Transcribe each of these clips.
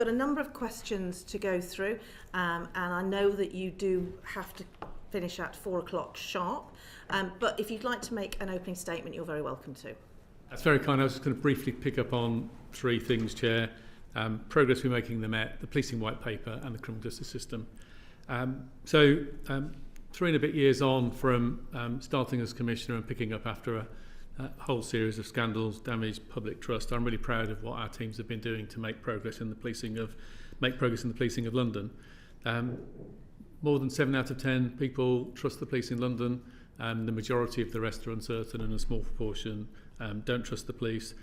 Got a number of questions to go through, and I know that you do have to finish at 4 o'clock sharp, but if you'd like to make an opening statement, you're very welcome to. That's very kind. I was just going to briefly pick up on three things, Chair. Progress we're making in the Met, the policing white paper and the criminal justice system. 3 and a bit years on from starting as Commissioner and picking up after a whole series of scandals, damaged public trust, I'm really proud of what our teams have been doing to make progress in the policing of London. More than 7 out of 10 people trust the police in London. The majority of the rest are uncertain, and a small proportion don't trust the police.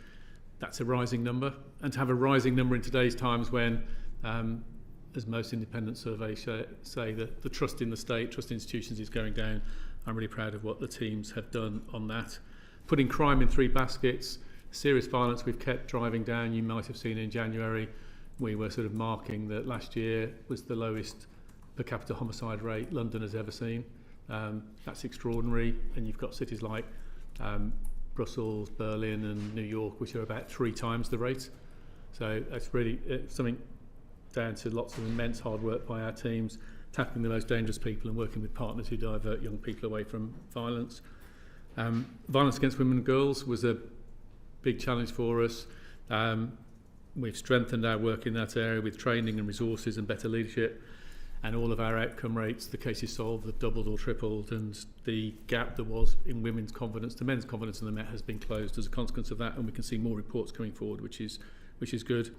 That's a rising number, and to have a rising number in today's times when, as most independent surveys say, that the trust in the state, trust in institutions is going down, I'm really proud of what the teams have done on that. Putting crime in 3 baskets, serious violence we've kept driving down. You might have seen in January, we were sort of marking that last year was the lowest per capita homicide rate London has ever seen. That's extraordinary, and you've got cities like Brussels, Berlin and New York, which are about 3 times the rate. So that's really something down to lots of immense hard work by our teams, tackling the most dangerous people and working with partners who divert young people away from violence. Violence against women and girls was a big challenge for us. We've strengthened our work in that area with training and resources and better leadership, and all of our outcome rates, the cases solved, have doubled or tripled, and the gap there was in women's confidence to men's confidence in the Met has been closed as a consequence of that, and we can see more reports coming forward, which is good.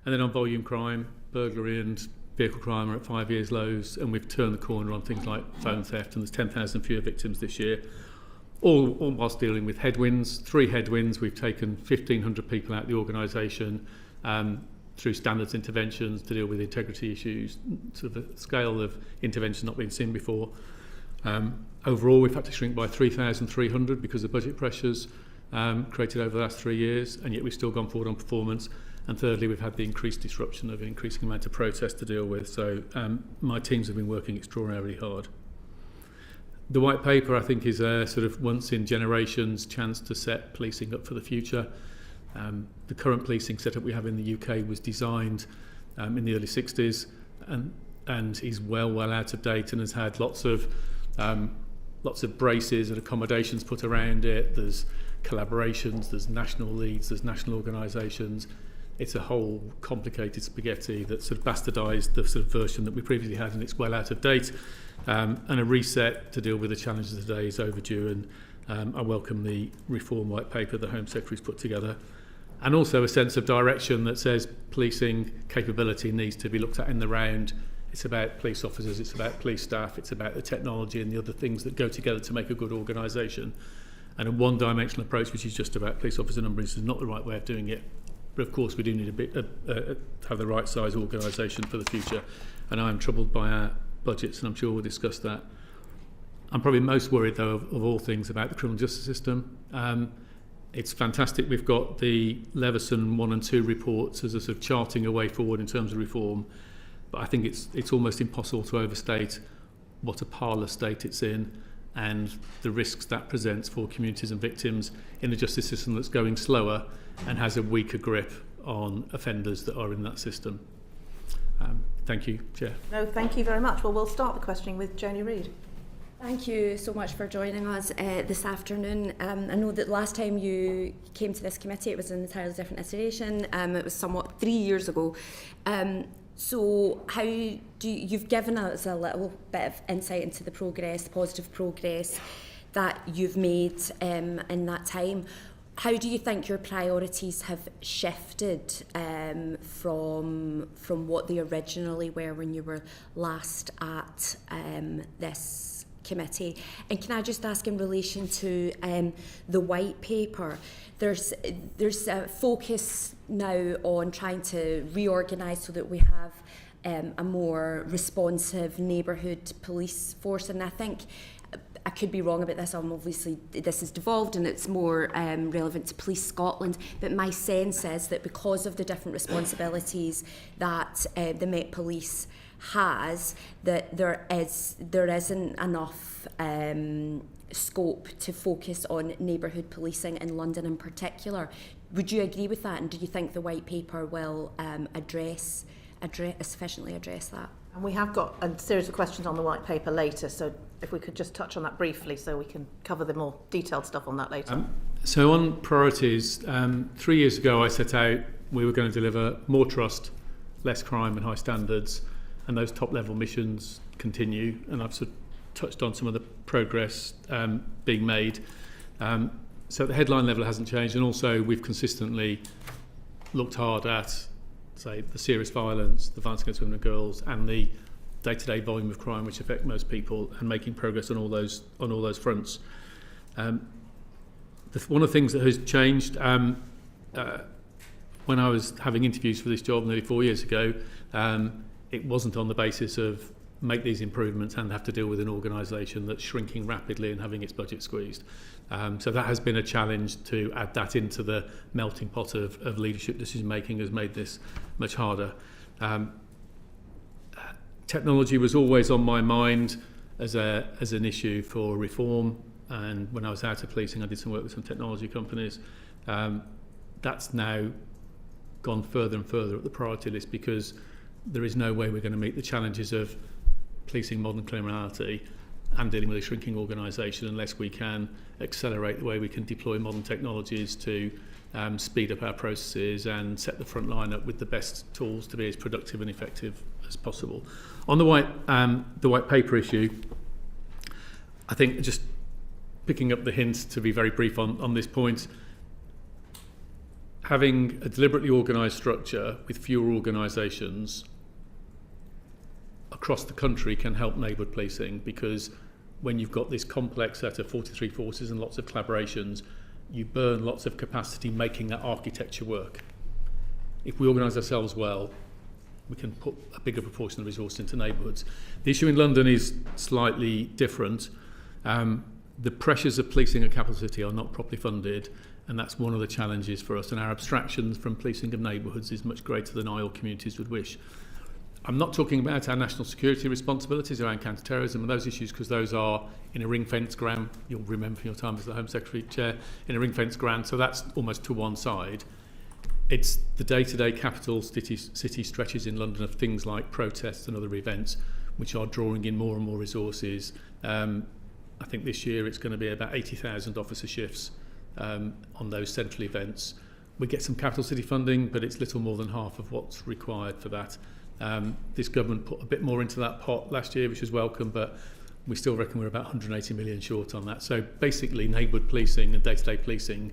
And then on volume crime, burglary and vehicle crime are at 5 years lows, and we've turned the corner on things like phone theft, and there's 10,000 fewer victims this year. All whilst dealing with headwinds, 3 headwinds. We've taken 1,500 people out of the organisation through standards interventions to deal with integrity issues, sort of a scale of intervention not been seen before. Overall, we've had to shrink by 3,300 because of budget pressures created over the last 3 years, and yet we've still gone forward on performance. And thirdly, we've had the increased disruption of an increasing amount of protest to deal with. So my teams have been working extraordinarily hard. The white paper, I think, is a sort of once in generations chance to set policing up for the future. The current policing setup we have in the UK was designed in the early 60s and is well out of date, and has had lots of braces and accommodations put around it. There's collaborations, there's national leads, there's national organisations. It's a whole complicated spaghetti that sort of bastardised the sort of version that we previously had, and it's well out of date. And a reset to deal with the challenges of today is overdue, and I welcome the reform white paper the Home Secretary's put together, and also a sense of direction that says policing capability needs to be looked at in the round. It's about police officers, it's about police staff, it's about the technology and the other things that go together to make a good organisation. And a one-dimensional approach, which is just about police officer numbers, is not the right way of doing it. But of course, we do need to have the right size organisation for the future, and I am troubled by our budgets, and I'm sure we'll discuss that. I'm probably most worried, though, of all things about the criminal justice system. It's fantastic we've got the Leveson 1 and 2 reports as a sort of charting a way forward in terms of reform, but I think it's almost impossible to overstate what a parlous state it's in and the risks that presents for communities and victims in a justice system that's going slower and has a weaker grip on offenders that are in that system. Thank you, Chair. No, thank you very much. Well, we'll start the questioning with Joni Reid. Thank you so much for joining us this afternoon. I know that last time you came to this committee, it was an entirely different iteration. It was somewhat 3 years ago. So how you've given us a little bit of insight into the progress, the positive progress that you've made in that time. How do you think your priorities have shifted from what they originally were when you were last at this committee? And can I just ask, in relation to the white paper, there's a focus now on trying to reorganise so that we have a more responsive neighbourhood police force, and I think I could be wrong about this. Obviously, this has devolved and it's more relevant to Police Scotland. But my sense is that because of the different responsibilities that the Met Police has, that there isn't enough scope to focus on neighbourhood policing in London in particular. would you agree with that, and do you think the white paper will sufficiently address that? And we have got a series of questions on the white paper later, so if we could just touch on that briefly so we can cover the more detailed stuff on that later. So on priorities, 3 years ago I set out we were going to deliver more trust, less crime and high standards, and those top level missions continue, and I've sort of touched on some of the progress being made. So the headline level hasn't changed, and also we've consistently looked hard at, say, the serious violence, the violence against women and girls, and the day-to-day volume of crime which affect most people, and making progress on all those fronts. One of the things that has changed when I was having interviews for this job nearly 4 years ago, it wasn't on the basis of make these improvements and have to deal with an organisation that's shrinking rapidly and having its budget squeezed. So that has been a challenge. To add that into the melting pot of leadership decision making has made this much harder. Technology was always on my mind as an issue for reform, and when I was out of policing I did some work with some technology companies. That's now gone further and further up the priority list, because there is no way we're going to meet the challenges of policing modern criminality and dealing with a shrinking organisation unless we can accelerate the way we can deploy modern technologies to speed up our processes and set the front line up with the best tools to be as productive and effective as possible. On the white paper issue, I think, just picking up the hints to be very brief on this point, having a deliberately organised structure with fewer organisations across the country can help neighbourhood policing, because when you've got this complex set of 43 forces and lots of collaborations, you burn lots of capacity making that architecture work. If we organise ourselves well, we can put a bigger proportion of resources into neighbourhoods. The issue in London is slightly different. The pressures of policing a capital city are not properly funded, and that's one of the challenges for us, and our abstractions from policing of neighbourhoods is much greater than all communities would wish. I'm not talking about our national security responsibilities around counter-terrorism and those issues, because those are in a ring-fenced ground. You'll remember from your time as the Home Secretary Chair, in a ring-fenced ground, so that's almost to one side. It's the day-to-day capital city stretches in London of things like protests and other events which are drawing in more and more resources. I think this year it's going to be about 80,000 officer shifts on those central events. We get some capital city funding, but it's little more than half of what's required for that. This government put a bit more into that pot last year, which was welcome, but we still reckon we're about 180 million short on that. So basically, neighbourhood policing and day-to-day policing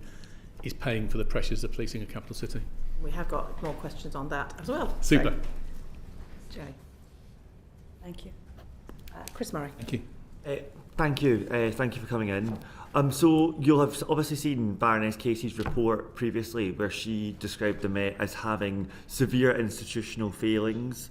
is paying for the pressures of policing a capital city. We have got more questions on that as well. Super. So, Jay. Thank you. Chris Murray. Thank you. Thank you. Thank you for coming in. So you'll have obviously seen Baroness Casey's report previously, where she described the Met as having severe institutional failings,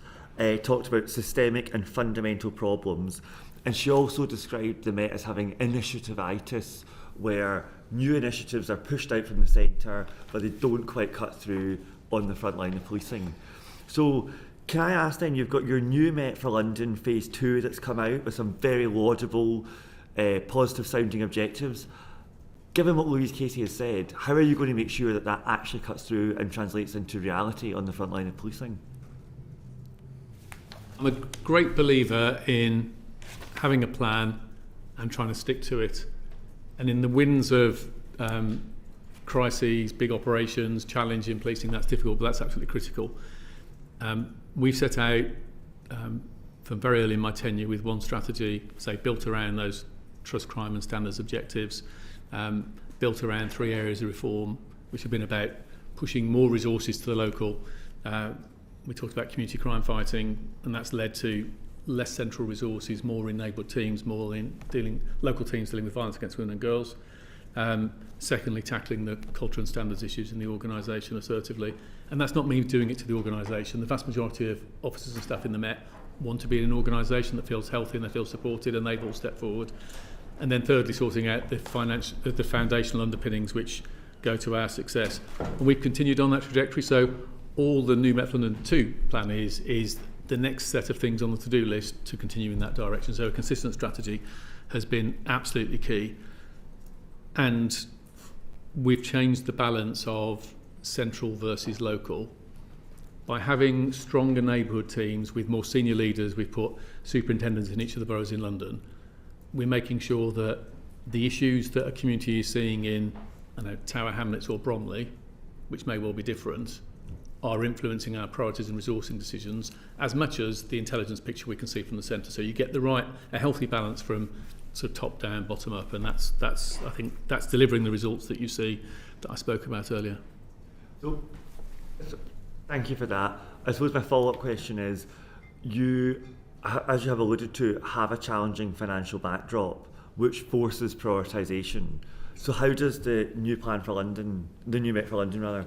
talked about systemic and fundamental problems, and she also described the Met as having initiative-itis, where new initiatives are pushed out from the centre, but they don't quite cut through on the front line of policing. So can I ask then, you've got your new Met for London Phase 2 that's come out with some very laudable, positive sounding objectives. Given what Louise Casey has said, how are you going to make sure that that actually cuts through and translates into reality on the front line of policing? I'm a great believer in having a plan and trying to stick to it. And in the winds of crises, big operations, challenge in policing, that's difficult, but that's absolutely critical. We've set out from very early in my tenure with one strategy, say, built around those trust, crime and standards objectives, built around 3 areas of reform, which have been about pushing more resources to the local. We talked about community crime fighting, and that's led to less central resources, more in neighbourhood teams, more in local teams dealing with violence against women and girls. Secondly, tackling the culture and standards issues in the organisation assertively. And that's not me doing it to the organisation. The vast majority of officers and staff in the Met want to be in an organisation that feels healthy and they feel supported, and they've all stepped forward. And then thirdly, sorting out the foundational underpinnings which go to our success. And we've continued on that trajectory. So all the new Met London 2 plan is the next set of things on the to-do list to continue in that direction. So a consistent strategy has been absolutely key. And we've changed the balance of central versus local. By having stronger neighbourhood teams with more senior leaders, we've put superintendents in each of the boroughs in London. We're making sure that the issues that a community is seeing in Tower Hamlets or Bromley, which may well be different, are influencing our priorities and resourcing decisions as much as the intelligence picture we can see from the centre. So you get a healthy balance from sort of top down, bottom up, and that's I think that's delivering the results that you see that I spoke about earlier. So, thank you for that. I suppose my follow-up question is, you, as you have alluded to, have a challenging financial backdrop which forces prioritisation. So how does the new plan for London, the new Met for London rather,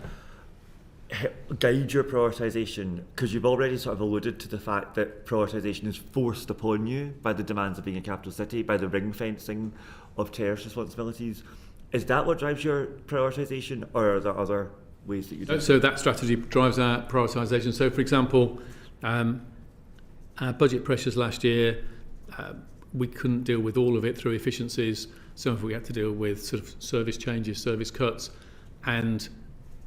guide your prioritisation? Because you've already sort of alluded to the fact that prioritisation is forced upon you by the demands of being a capital city, by the ring fencing of terrorist responsibilities. Is that what drives your prioritisation, or are there other ways that you do? So that strategy drives our prioritisation. So, for example, our budget pressures last year, we couldn't deal with all of it through efficiencies. Some of it we had to deal with sort of service changes, service cuts, and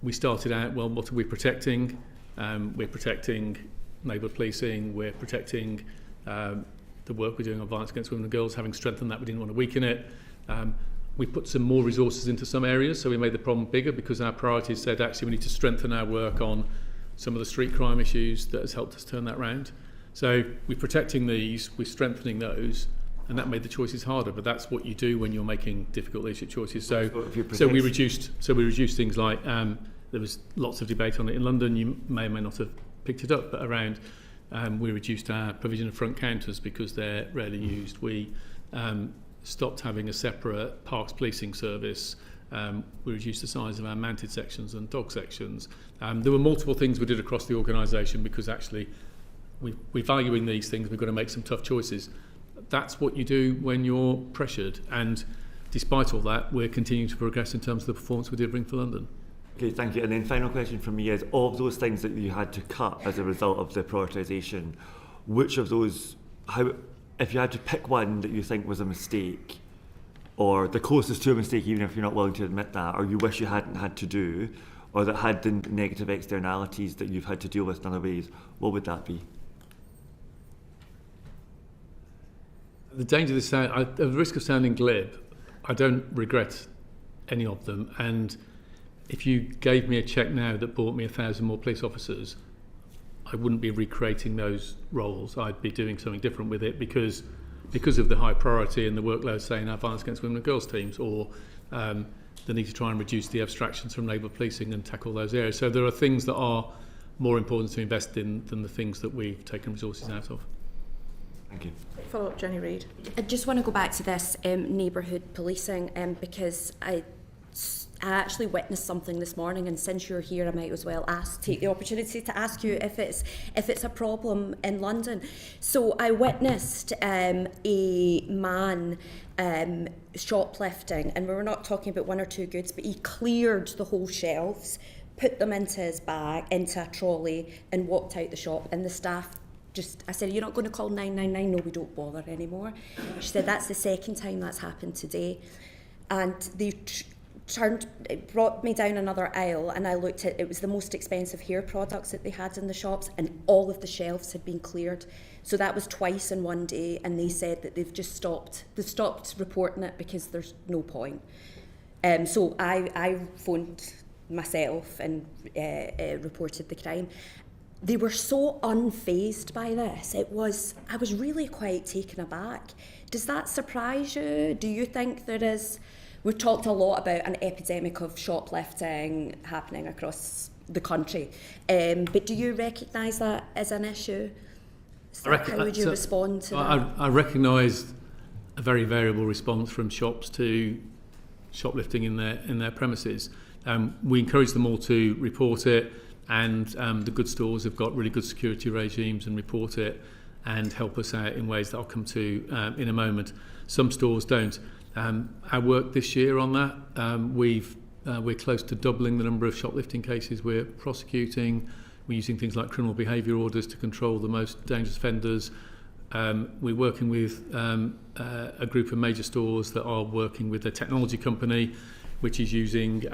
we started out, well, what are we protecting? We're protecting neighbourhood policing, we're protecting the work we're doing on violence against women and girls, having strengthened that, we didn't want to weaken it. We put some more resources into some areas, so we made the problem bigger because our priorities said actually we need to strengthen our work on some of the street crime issues that has helped us turn that round. So we're protecting these, we're strengthening those, and that made the choices harder, but that's what you do when you're making difficult leadership choices. So we reduced things like there was lots of debate on it in London. You may or may not have picked it up, but around we reduced our provision of front counters because they're rarely used. We stopped having a separate parks policing service. We reduced the size of our mounted sections and dog sections. There were multiple things we did across the organisation because actually we're valuing these things. We've got to make some tough choices. That's what you do when you're pressured, and despite all that, we're continuing to progress in terms of the performance we're delivering for London. Okay, thank you. And then final question from me is, of those things that you had to cut as a result of the prioritisation, which of those, if you had to pick one that you think was a mistake, or the closest to a mistake, even if you're not willing to admit that, or you wish you hadn't had to do, or that had the negative externalities that you've had to deal with in other ways, what would that be? The danger of this at the risk of sounding glib, I don't regret any of them. And if you gave me a cheque now that bought me 1,000 more police officers, I wouldn't be recreating those roles. I'd be doing something different with it because of the high priority and the workload, say, in our violence against women and girls teams, or the need to try and reduce the abstractions from neighbourhood policing and tackle those areas. So there are things that are more important to invest in than the things that we've taken resources out of. Thank you. Follow up, Jenny Reid. I just want to go back to this neighbourhood policing because I actually witnessed something this morning, and since you're here, I might as well take the opportunity to ask you if it's a problem in London. So I witnessed a man shoplifting, and we were not talking about one or two goods, but he cleared the whole shelves, put them into his bag, into a trolley, and walked out the shop, and the staff I said, you're not going to call 999? No, we don't bother anymore. She said, that's the second time that's happened today. And they brought me down another aisle, and I looked at, it was the most expensive hair products that they had in the shops, and all of the shelves had been cleared. So that was twice in one day, and they said that they've stopped reporting it because there's no point. So I phoned myself and reported the crime. They were so unfazed by this. I was really quite taken aback. Does that surprise you? Do you think there is... We've talked a lot about an epidemic of shoplifting happening across the country, but do you recognise that as an issue? How would you respond to that? I recognise a very variable response from shops to shoplifting in their premises. We encourage them all to report it. And the good stores have got really good security regimes and report it and help us out in ways that I'll come to in a moment. Some stores don't. Our work this year on that, we're close to doubling the number of shoplifting cases we're prosecuting. We're using things like criminal behaviour orders to control the most dangerous offenders. We're working with a group of major stores that are working with a technology company which is using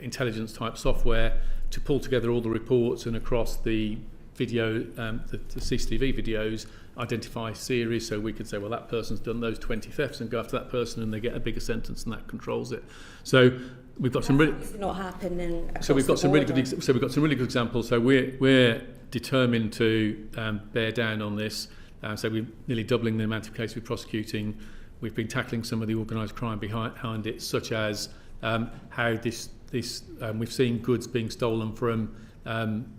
intelligence type software to pull together all the reports and across the video, the CCTV videos, identify series, so we could say, well, that person's done those 20 thefts, and go after that person, and they get a bigger sentence, and that controls it. So we've got some really not happening. So we've got some really good. So we've got some really good examples. So we're determined to bear down on this. So we're nearly doubling the amount of cases we're prosecuting. We've been tackling some of the organised crime behind it, such as how this we've seen goods being stolen from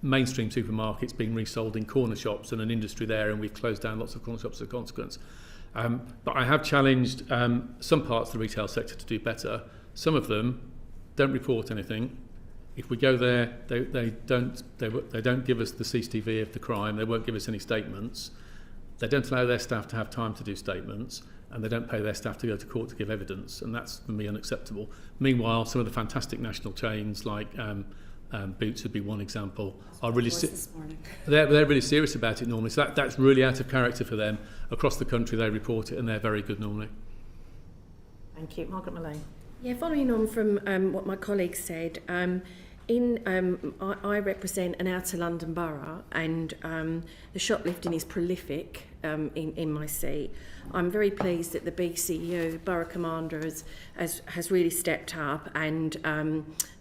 mainstream supermarkets being resold in corner shops, and an industry there, and we've closed down lots of corner shops as a consequence. But I have challenged some parts of the retail sector to do better. Some of them don't report anything. If we go there, they don't give us the CCTV of the crime. They won't give us any statements. They don't allow their staff to have time to do statements, and they don't pay their staff to go to court to give evidence, and that's for me unacceptable. Meanwhile, some of the fantastic national chains like Boots would be one example, are really they're really serious about it normally. So that's really out of character for them. Across the country, they report it, and they're very good normally. Thank you. Margaret Malone. Yeah, following on from what my colleague said, I represent an outer London borough, and the shoplifting is prolific in my seat. I'm very pleased that the BCU, Borough Commander, has really stepped up and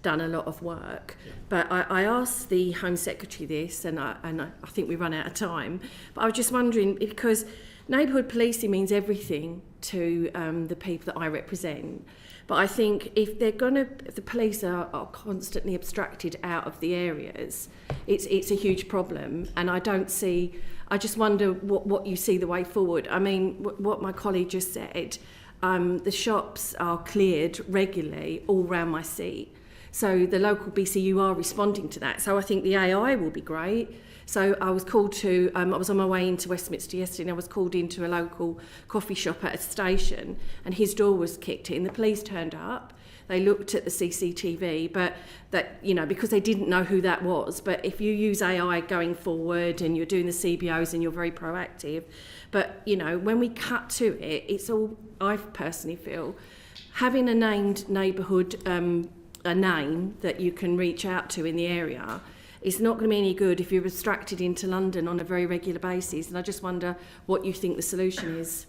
done a lot of work. Yeah. But I asked the Home Secretary this, and I think we run out of time, but I was just wondering, because neighbourhood policing means everything to the people that I represent. But I think if the police are constantly abstracted out of the areas, it's a huge problem. And I just wonder what you see the way forward. I mean, what my colleague just said, the shops are cleared regularly all round my seat. So the local BCU are responding to that. So I think the AI will be great. So I was called to, I was on my way into Westminster yesterday, and I was called into a local coffee shop at a station, and his door was kicked in. The police turned up. They looked at the CCTV, but that, because they didn't know who that was. But if you use AI going forward and you're doing the CBOs and you're very proactive, but, when we cut to it, it's all, I personally feel, having a named neighbourhood, a name that you can reach out to in the area, it's not going to be any good if you're abstracted into London on a very regular basis. And I just wonder what you think the solution is.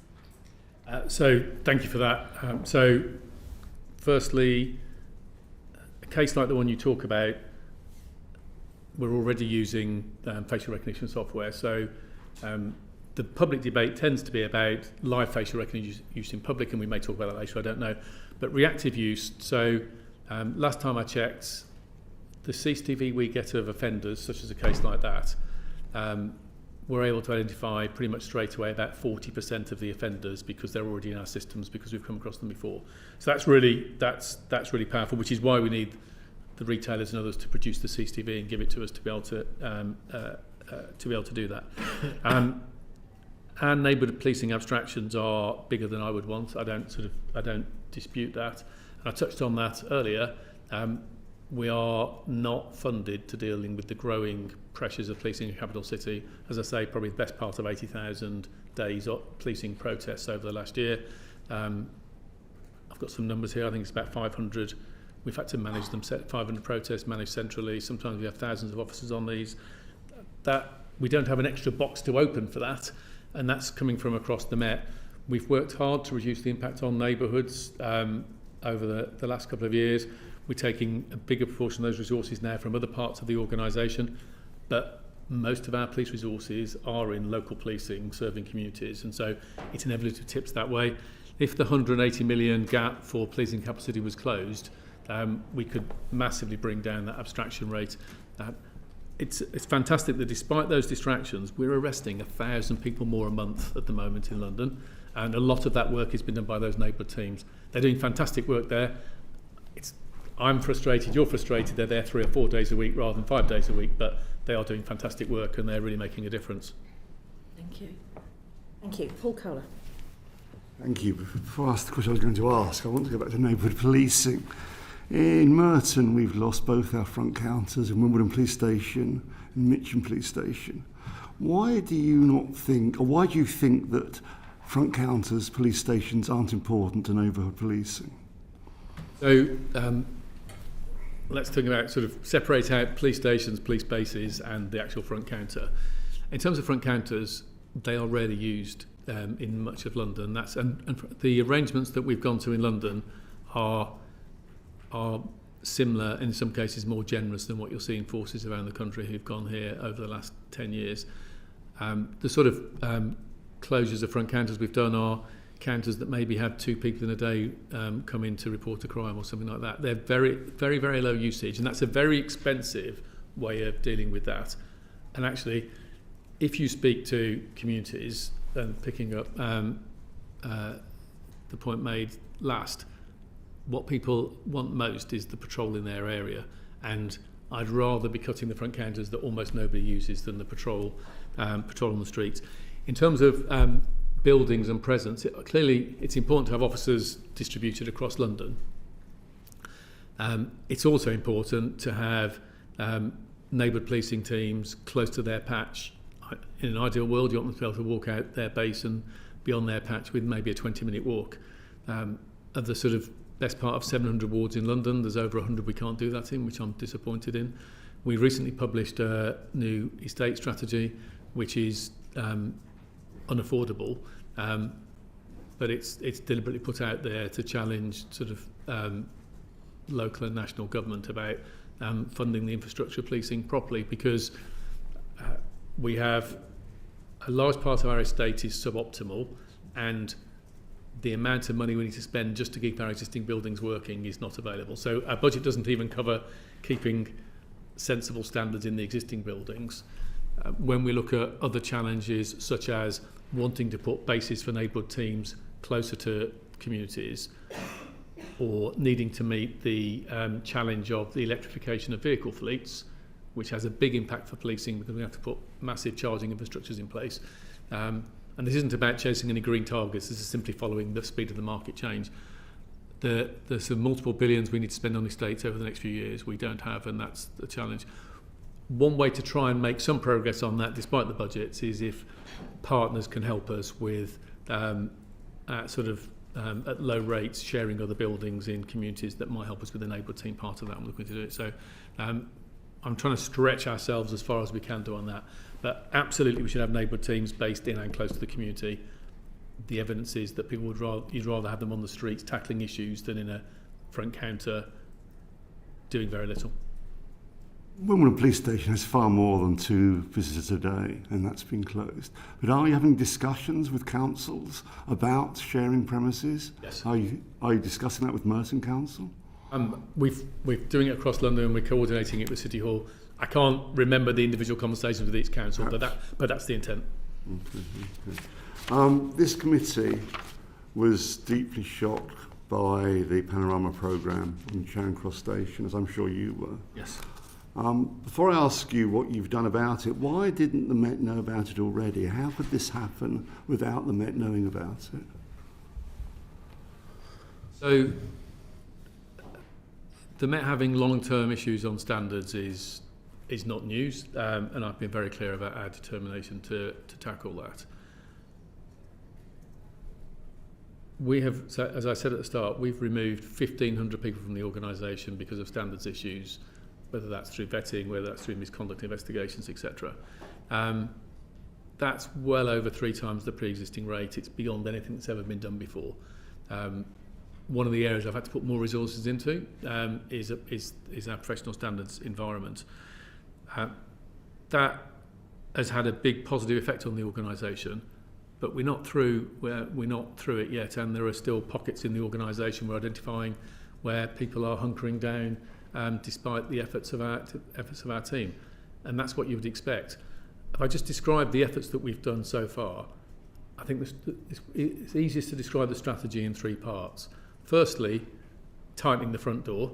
So thank you for that. So firstly, a case like the one you talk about, we're already using facial recognition software. So the public debate tends to be about live facial recognition use in public, and we may talk about that later, I don't know. But reactive use, so last time I checked, the CCTV we get of offenders, such as a case like that, we're able to identify pretty much straight away about 40% of the offenders because they're already in our systems, because we've come across them before. So that's really powerful, which is why we need the retailers and others to produce the CCTV and give it to us to be able to do that. And neighbourhood policing abstractions are bigger than I would want. I don't dispute that. I touched on that earlier. We are not funded to dealing with the growing pressures of policing in the capital city. As I say, probably the best part of 80,000 days of policing protests over the last year. I've got some numbers here. I think it's about 500. We've had to manage them, 500 protests managed centrally. Sometimes we have thousands of officers on these. That we don't have an extra box to open for that, and that's coming from across the Met. We've worked hard to reduce the impact on neighbourhoods over the last couple of years. We're taking a bigger proportion of those resources now from other parts of the organisation, but most of our police resources are in local policing, serving communities, and so it's inevitably tips that way. If the 180 million gap for policing capital city was closed, we could massively bring down that abstraction rate. It's fantastic that despite those distractions, we're arresting 1,000 people more a month at the moment in London, and a lot of that work has been done by those neighbourhood teams. They're doing fantastic work there. I'm frustrated, you're frustrated, they're there 3 or 4 days a week rather than 5 days a week, but they are doing fantastic work and they're really making a difference. Thank you. Thank you. Paul Kohler. Thank you. Before I ask the question I was going to ask, I want to go back to neighbourhood policing. In Merton, we've lost both our front counters in Wimbledon Police Station and Mitcham Police Station. Why do you think that front counters, police stations aren't important to neighbourhood policing? So let's talk about sort of separate out police stations, police bases, and the actual front counter. In terms of front counters, they are rarely used in much of London. And the arrangements that we've gone to in London are similar, in some cases more generous than what you'll see in forces around the country who've gone here over the last 10 years. The sort of closures of front counters we've done are counters that maybe have 2 people in a day come in to report a crime or something like that. They're very, very, very low usage, and that's a very expensive way of dealing with that. And actually, if you speak to communities, and picking up the point made last, what people want most is the patrol in their area, and I'd rather be cutting the front counters that almost nobody uses than the patrol on the streets. In terms of buildings and presence, clearly it's important to have officers distributed across London. It's also important to have neighbourhood policing teams close to their patch. In an ideal world, you want them to be able to walk out their base and be on their patch with maybe a 20-minute walk. Of the sort of best part of 700 wards in London, there's over 100 we can't do that in, which I'm disappointed in. We recently published a new estate strategy, which is unaffordable, but it's deliberately put out there to challenge sort of local and national government about funding the infrastructure of policing properly, because we have a large part of our estate is suboptimal, and the amount of money we need to spend just to keep our existing buildings working is not available. So our budget doesn't even cover keeping sensible standards in the existing buildings. When we look at other challenges, such as wanting to put bases for neighbourhood teams closer to communities, or needing to meet the challenge of the electrification of vehicle fleets, which has a big impact for policing because we have to put massive charging infrastructures in place. And this isn't about chasing any green targets, this is simply following the speed of the market change. There's some multiple billions we need to spend on estates over the next few years we don't have, and that's the challenge. One way to try and make some progress on that, despite the budgets, is if partners can help us with at low rates sharing other buildings in communities that might help us with the neighbourhood team part of that. I'm looking to do it. So I'm trying to stretch ourselves as far as we can do on that. But absolutely, we should have neighbourhood teams based in and close to the community. The evidence is that people you'd rather have them on the streets tackling issues than in a front counter doing very little. Wimbledon Police Station has far more than 2 visitors a day, and that's been closed. But are you having discussions with councils about sharing premises? Yes. Are you discussing that with Merton Council? We're doing it across London, and we're coordinating it with City Hall. I can't remember the individual conversations with each council, but that's the intent. Okay. This committee was deeply shocked by the Panorama programme in Charing Cross Station, as I'm sure you were. Yes. Before I ask you what you've done about it, why didn't the Met know about it already? How could this happen without the Met knowing about it? So, the Met having long-term issues on standards is not news, and I've been very clear about our determination to tackle that. We have, so as I said at the start, we've removed 1,500 people from the organisation because of standards issues, whether that's through vetting, whether that's through misconduct investigations, etc. That's well over 3 times the pre-existing rate. It's beyond anything that's ever been done before. One of the areas I've had to put more resources into is our professional standards environment. That has had a big positive effect on the organisation, but we're not through it yet, and there are still pockets in the organisation we're identifying where people are hunkering down despite the efforts of our team, and that's what you would expect. If I just describe the efforts that we've done so far, I think it's easiest to describe the strategy in 3 parts. Firstly, tightening the front door.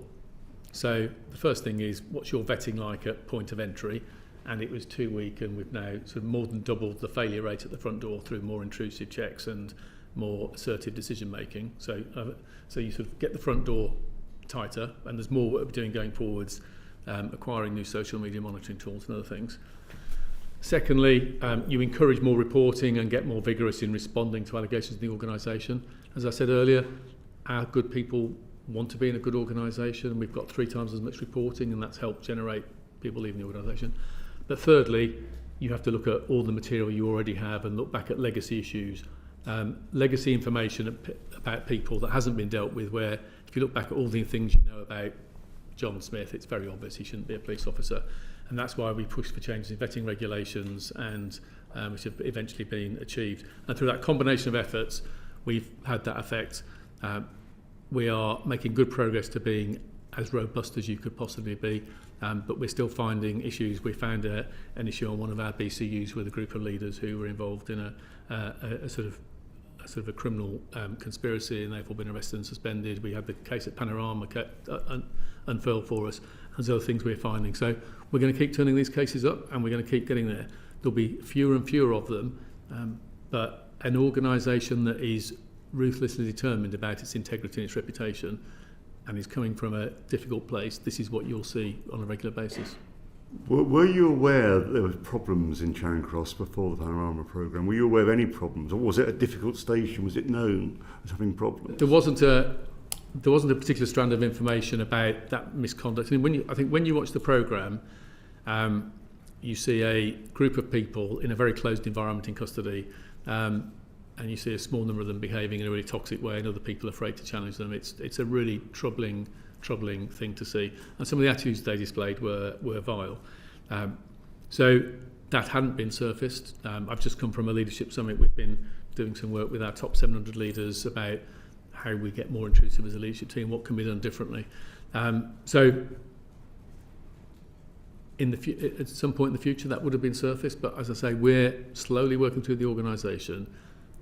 So the first thing is, what's your vetting like at point of entry? And it was 2 week, and we've now sort of more than doubled the failure rate at the front door through more intrusive checks and more assertive decision making. So you sort of get the front door tighter, and there's more work we're doing going forwards, acquiring new social media monitoring tools and other things. Secondly, you encourage more reporting and get more vigorous in responding to allegations in the organisation. As I said earlier, our good people want to be in a good organisation. We've got 3 times as much reporting, and that's helped generate people leaving the organisation. But thirdly, you have to look at all the material you already have and look back at legacy issues. Legacy information about people that hasn't been dealt with, where if you look back at all the things you know about John Smith, it's very obvious he shouldn't be a police officer. And that's why we pushed for changes in vetting regulations, and which have eventually been achieved. And through that combination of efforts, we've had that effect. We are making good progress to being as robust as you could possibly be, but we're still finding issues. We found an issue on one of our BCUs with a group of leaders who were involved in a sort of a criminal conspiracy, and they've all been arrested and suspended. We had the case at Panorama unfurled for us, and other things we're finding. So we're going to keep turning these cases up, and we're going to keep getting there. There'll be fewer and fewer of them, but an organisation that is ruthlessly determined about its integrity and its reputation and is coming from a difficult place, this is what you'll see on a regular basis. Were you aware that there were problems in Charing Cross before the Panorama programme? Were you aware of any problems, or was it a difficult station? Was it known as having problems? There wasn't a particular strand of information about that misconduct. I mean, when you watch the programme, you see a group of people in a very closed environment in custody, and you see a small number of them behaving in a really toxic way, and other people afraid to challenge them. It's a really troubling thing to see, and some of the attitudes they displayed were vile. So that hadn't been surfaced. I've just come from a leadership summit. We've been doing some work with our top 700 leaders about how we get more intrusive as a leadership team, what can be done differently. So at some point in the future that would have been surfaced, but as I say, we're slowly working through the organisation.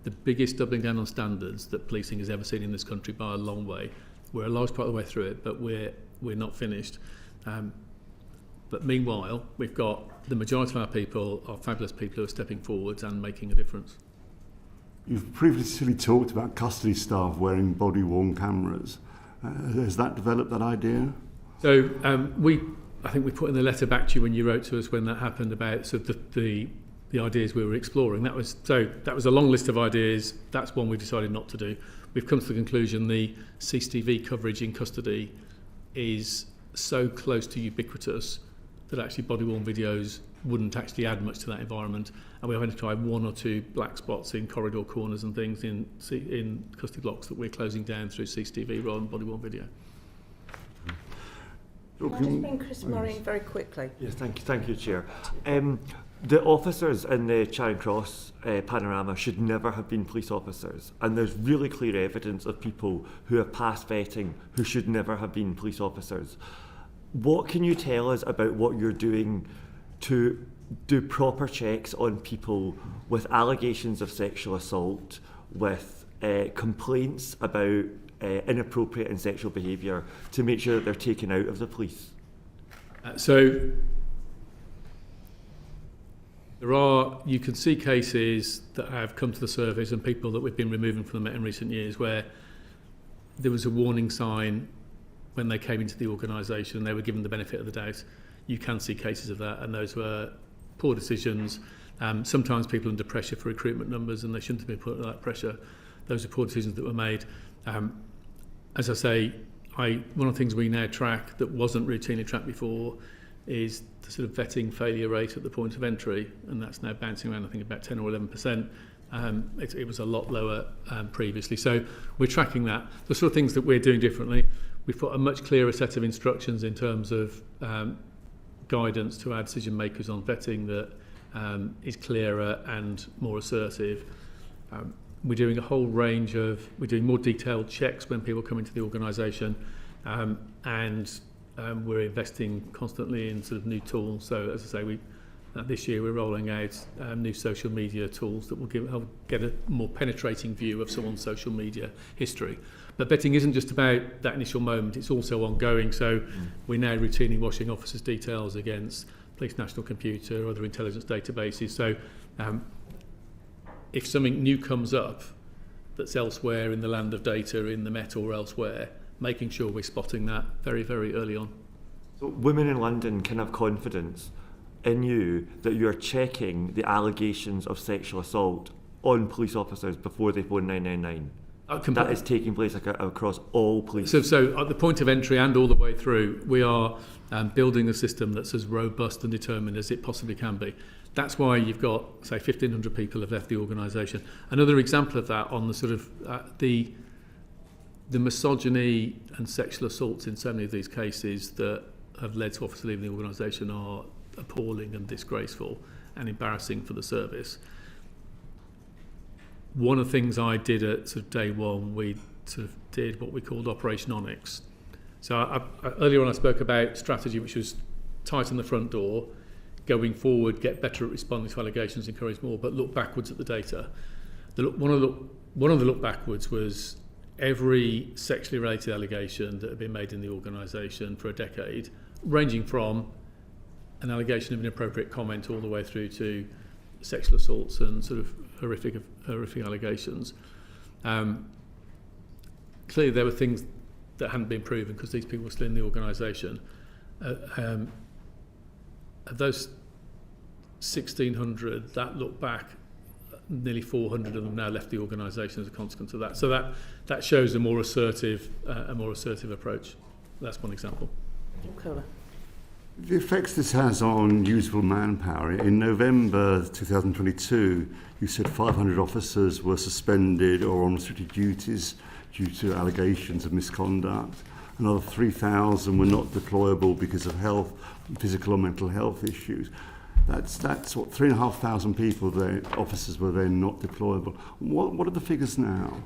The biggest doubling down on standards that policing has ever seen in this country by a long way. We're a large part of the way through it, but we're not finished. But meanwhile, we've got the majority of our people are fabulous people who are stepping forwards and making a difference. You've previously talked about custody staff wearing body-worn cameras. Has that developed, that idea? So I think we put in the letter back to you when you wrote to us when that happened about sort of the ideas we were exploring. That was a long list of ideas. That's one we've decided not to do. We've come to the conclusion the CCTV coverage in custody is so close to ubiquitous that actually body-worn videos wouldn't actually add much to that environment, and we're going to try 1 or 2 black spots in corridor corners and things in custody blocks that we're closing down through CCTV rather than body-worn video. Can I just bring Chris Murray in very quickly? Yes, thank you, Chair. The officers in the Charing Cross Panorama should never have been police officers, and there's really clear evidence of people who have passed vetting who should never have been police officers. What can you tell us about what you're doing to do proper checks on people with allegations of sexual assault, with complaints about inappropriate and sexual behaviour, to make sure that they're taken out of the police? You can see cases that have come to the surface and people that we've been removing from the Met in recent years where there was a warning sign when they came into the organisation and they were given the benefit of the doubt. You can see cases of that, and those were poor decisions. Sometimes people under pressure for recruitment numbers, and they shouldn't have been put under that pressure. Those are poor decisions that were made. As I say, one of the things we now track that wasn't routinely tracked before is the sort of vetting failure rate at the point of entry, and that's now bouncing around, I think, about 10 or 11%. It was a lot lower previously. So we're tracking that. The sort of things that we're doing differently, we've put a much clearer set of instructions in terms of guidance to our decision makers on vetting that is clearer and more assertive. We're doing a whole range we're doing more detailed checks when people come into the organisation, and we're investing constantly in sort of new tools. So as I say, this year we're rolling out new social media tools that will help get a more penetrating view of someone's social media history. But vetting isn't just about that initial moment, it's also ongoing. So we're now routinely washing officers' details against Police National Computer or other intelligence databases. So if something new comes up that's elsewhere in the land of data, in the Met or elsewhere, making sure we're spotting that very, very early on. So women in London can have confidence in you that you're checking the allegations of sexual assault on police officers before they phone 999? that is taking place across all police. So at the point of entry and all the way through, we are building a system that's as robust and determined as it possibly can be. That's why you've got, say, 1,500 people have left the organisation. Another example of that on the sort of the misogyny and sexual assaults in so many of these cases that have led to officers leaving the organisation are appalling and disgraceful and embarrassing for the service. One of the things I did at sort of day one, we sort of did what we called Operation Onyx. So earlier on I spoke about strategy, which was tighten the front door, going forward, get better at responding to allegations, encourage more, but look backwards at the data. One of the look backwards was every sexually related allegation that had been made in the organisation for a decade, ranging from an allegation of inappropriate comment all the way through to sexual assaults and sort of horrific allegations. Clearly there were things that hadn't been proven because these people were still in the organisation. Of those 1,600 that look back, nearly 400 of them now left the organisation as a consequence of that. So that shows a more assertive approach. That's one example. Cola. The effects this has on usable manpower. In November 2022, you said 500 officers were suspended or on restricted duties due to allegations of misconduct. Another 3,000 were not deployable because of health, physical or mental health issues. That's what 3,500 people there, officers were then not deployable. What are the figures now?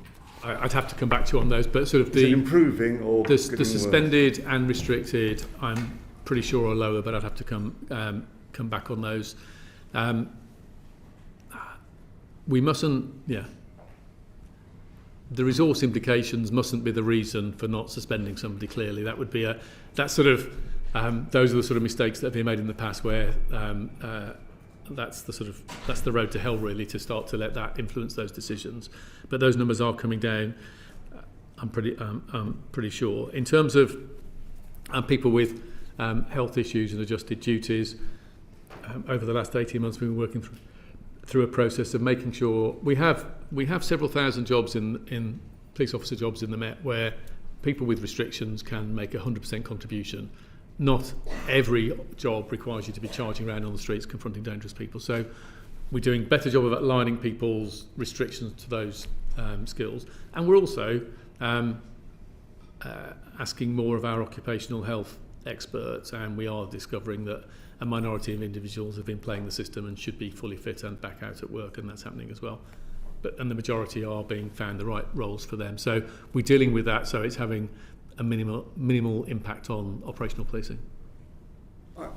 I'd have to come back to you on those, but sort of Is it improving or the getting suspended and restricted, I'm pretty sure are lower, but I'd have to come back on those. We mustn't, the resource implications mustn't be the reason for not suspending somebody. Clearly, that would be those are the sort of mistakes that have been made in the past where that's the road to hell really, to start to let that influence those decisions. But those numbers are coming down. I'm pretty sure. In terms of people with health issues and adjusted duties, over the last 18 months we've been working through a process of making sure we have several thousand jobs in police officer jobs in the Met where people with restrictions can make 100% contribution. Not every job requires you to be charging around on the streets confronting dangerous people. So we're doing a better job of aligning people's restrictions to those skills. And we're also asking more of our occupational health experts, and we are discovering that a minority of individuals have been playing the system and should be fully fit and back out at work, and that's happening as well. And the majority are being found the right roles for them. So we're dealing with that, so it's having a minimal impact on operational policing.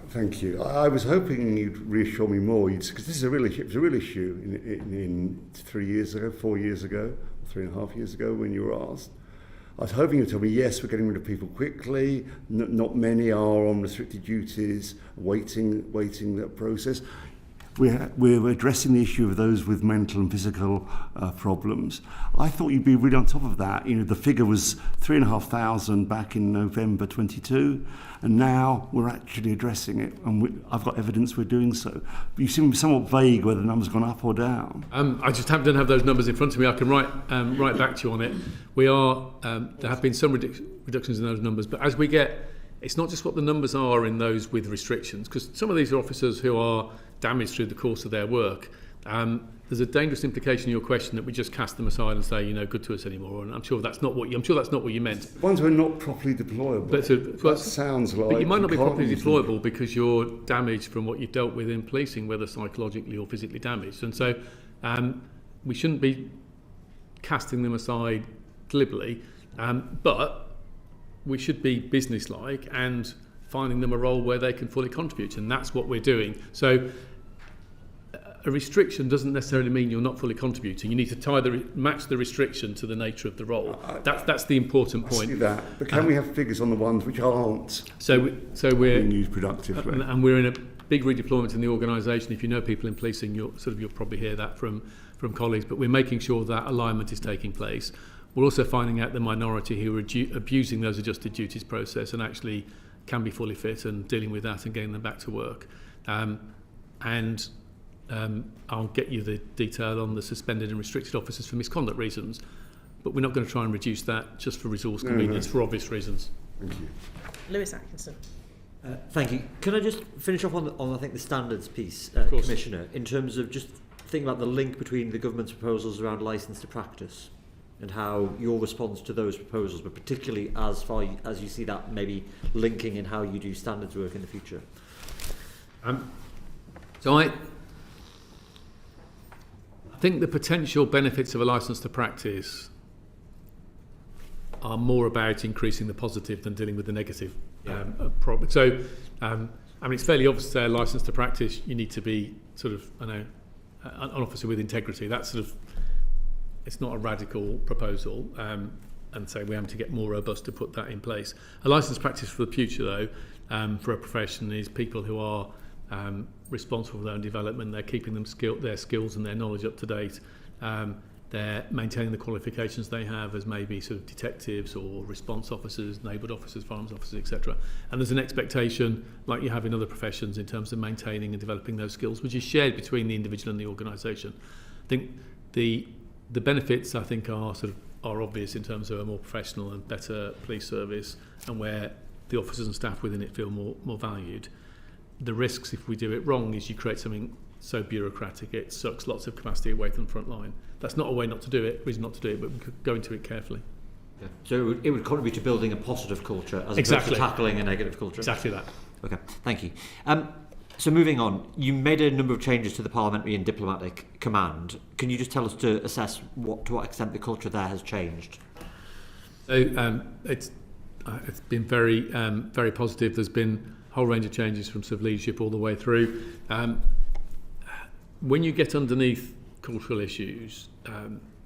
Thank you. I was hoping you'd reassure me more, because this is a real issue. It was a real issue in 4 years ago, 3.5 years ago when you were asked. I was hoping you'd tell me, yes, we're getting rid of people quickly, not many are on restricted duties, waiting that process. We're addressing the issue of those with mental and physical problems. I thought you'd be really on top of that. You know, the figure was 3,500 back in November 22, and now we're actually addressing it, and I've got evidence we're doing so. But you seem somewhat vague whether the number's gone up or down. I just don't have those numbers in front of me. I can write back to you on it. We are there have been some reductions in those numbers, but as we get, it's not just what the numbers are in those with restrictions, because some of these are officers who are damaged through the course of their work. There's a dangerous implication in your question that we just cast them aside and say, good to us anymore. And I'm sure that's not what you meant. Ones who are not properly deployable. That sounds like. But you might not be properly deployable because you're damaged from what you've dealt with in policing, whether psychologically or physically damaged. And so we shouldn't be casting them aside glibly, but we should be businesslike and finding them a role where they can fully contribute, and that's what we're doing. So a restriction doesn't necessarily mean you're not fully contributing. You need to match the restriction to the nature of the role. That's the important point. I see that, but can we have figures on the ones which aren't we're being used productively? And we're in a big redeployment in the organisation. If you know people in policing, you'll probably hear that from colleagues. But we're making sure that alignment is taking place. We're also finding out the minority who are abusing those adjusted duties process and actually can be fully fit, and dealing with that and getting them back to work. I'll get you the detail on the suspended and restricted officers for misconduct reasons. but we're not going to try and reduce that just for resource convenience for obvious reasons. Thank you. Lewis Atkinson. Thank you. Can I just finish off on I think the standards piece, course. Commissioner, in terms of just thinking about the link between the government's proposals around licence to practice and how your response to those proposals, but particularly as far as you see that maybe linking in how you do standards work in the future. So I think the potential benefits of a licence to practice are more about increasing the positive than dealing with the negative problem. So, I mean, it's fairly obvious to say a licence to practice, you need to be sort of, an officer with integrity. That's sort of, it's not a radical proposal, and so we're having to get more robust to put that in place. A licence to practice for the future, though, for a profession is people who are responsible for their own development. They're keeping their skills and their knowledge up to date. They're maintaining the qualifications they have as maybe sort of detectives or response officers, neighbourhood officers, firearms officers, etc. And there's an expectation, like you have in other professions, in terms of maintaining and developing those skills, which is shared between the individual and the organisation. I think the benefits, I think, are obvious in terms of a more professional and better police service, and where the officers and staff within it feel more valued. The risks, if we do it wrong, is you create something so bureaucratic it sucks lots of capacity away from the front line. That's not a way not to do it, reason not to do it, but we could go into it carefully. Yeah. So it would contribute to building a positive culture as Exactly. opposed to tackling a negative culture. Exactly that. Okay, thank you. So moving on, you made a number of changes to the parliamentary and diplomatic command. Can you just tell us to assess to what extent the culture there has changed? So it's been very positive. There's been a whole range of changes from sort of leadership all the way through. When you get underneath cultural issues,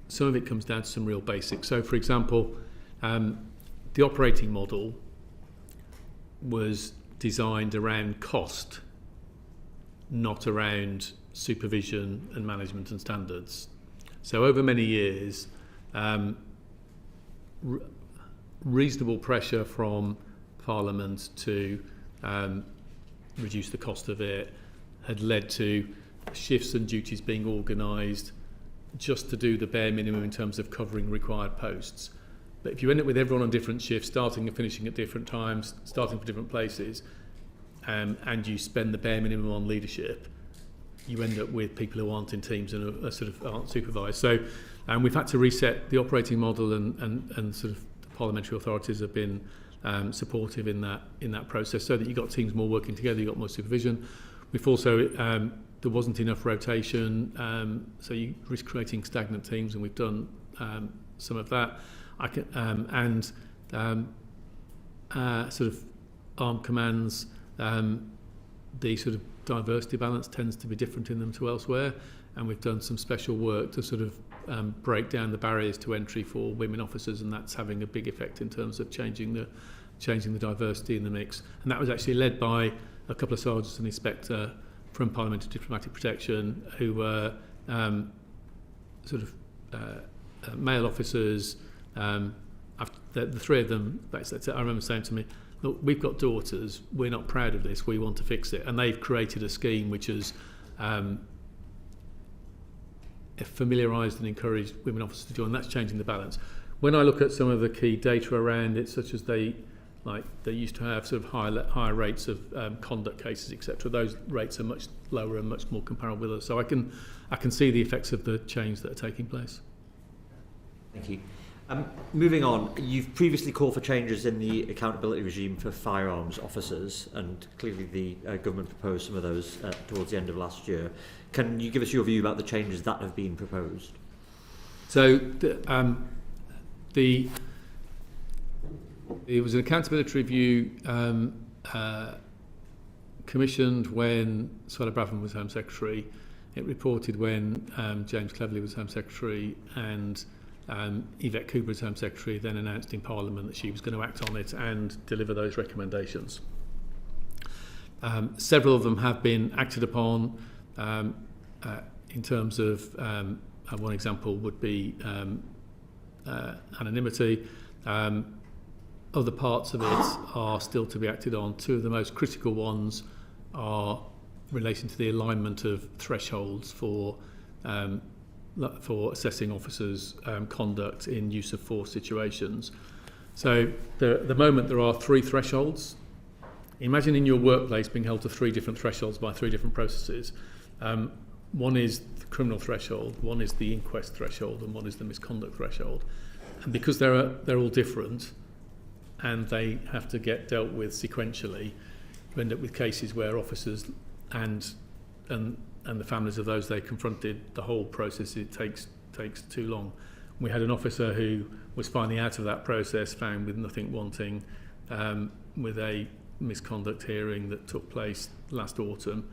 some of it comes down to some real basics. So, for example, the operating model was designed around cost, not around supervision and management and standards. So over many years, reasonable pressure from Parliament to reduce the cost of it had led to shifts and duties being organised just to do the bare minimum in terms of covering required posts. But if you end up with everyone on different shifts, starting and finishing at different times, starting for different places, and you spend the bare minimum on leadership, you end up with people who aren't in teams and are sort of aren't supervised. So we've had to reset the operating model, and sort of the parliamentary authorities have been supportive in that process, so that you've got teams more working together, you've got more supervision. We've also, there wasn't enough rotation, so you risk creating stagnant teams, and we've done some of that. Sort of armed commands, the sort of diversity balance tends to be different in them to elsewhere, and we've done some special work to sort of break down the barriers to entry for women officers, and that's having a big effect in terms of changing the diversity in the mix. And that was actually led by a couple of sergeants and inspector from Parliamentary Diplomatic Protection, who were male officers. The three of them, I remember saying to me, look, we've got daughters, we're not proud of this, we want to fix it. And they've created a scheme which has familiarised and encouraged women officers to join. That's changing the balance. When I look at some of the key data around it, such as they used to have sort of higher rates of conduct cases, etc. Those rates are much lower and much more comparable with us. So I can see the effects of the change that are taking place. Thank you. Moving on, you've previously called for changes in the accountability regime for firearms officers, and clearly the government proposed some of those towards the end of last year. Can you give us your view about the changes that have been proposed? So it was an accountability review commissioned when Suella Braverman was Home Secretary. It reported when James Cleverly was Home Secretary, and Yvette Cooper as Home Secretary then announced in Parliament that she was going to act on it and deliver those recommendations. Several of them have been acted upon in terms of, one example would be anonymity. Other parts of it are still to be acted on. Two of the most critical ones are relating to the alignment of thresholds for for assessing officers' conduct in use of force situations. So at the moment there are 3 thresholds. Imagine in your workplace being held to 3 different thresholds by 3 different processes. One is the criminal threshold, one is the inquest threshold, and one is the misconduct threshold. And because they're all different and they have to get dealt with sequentially, you end up with cases where officers and the families of those they confronted, the whole process, it takes too long. We had an officer who was finally out of that process, found with nothing wanting, with a misconduct hearing that took place last autumn,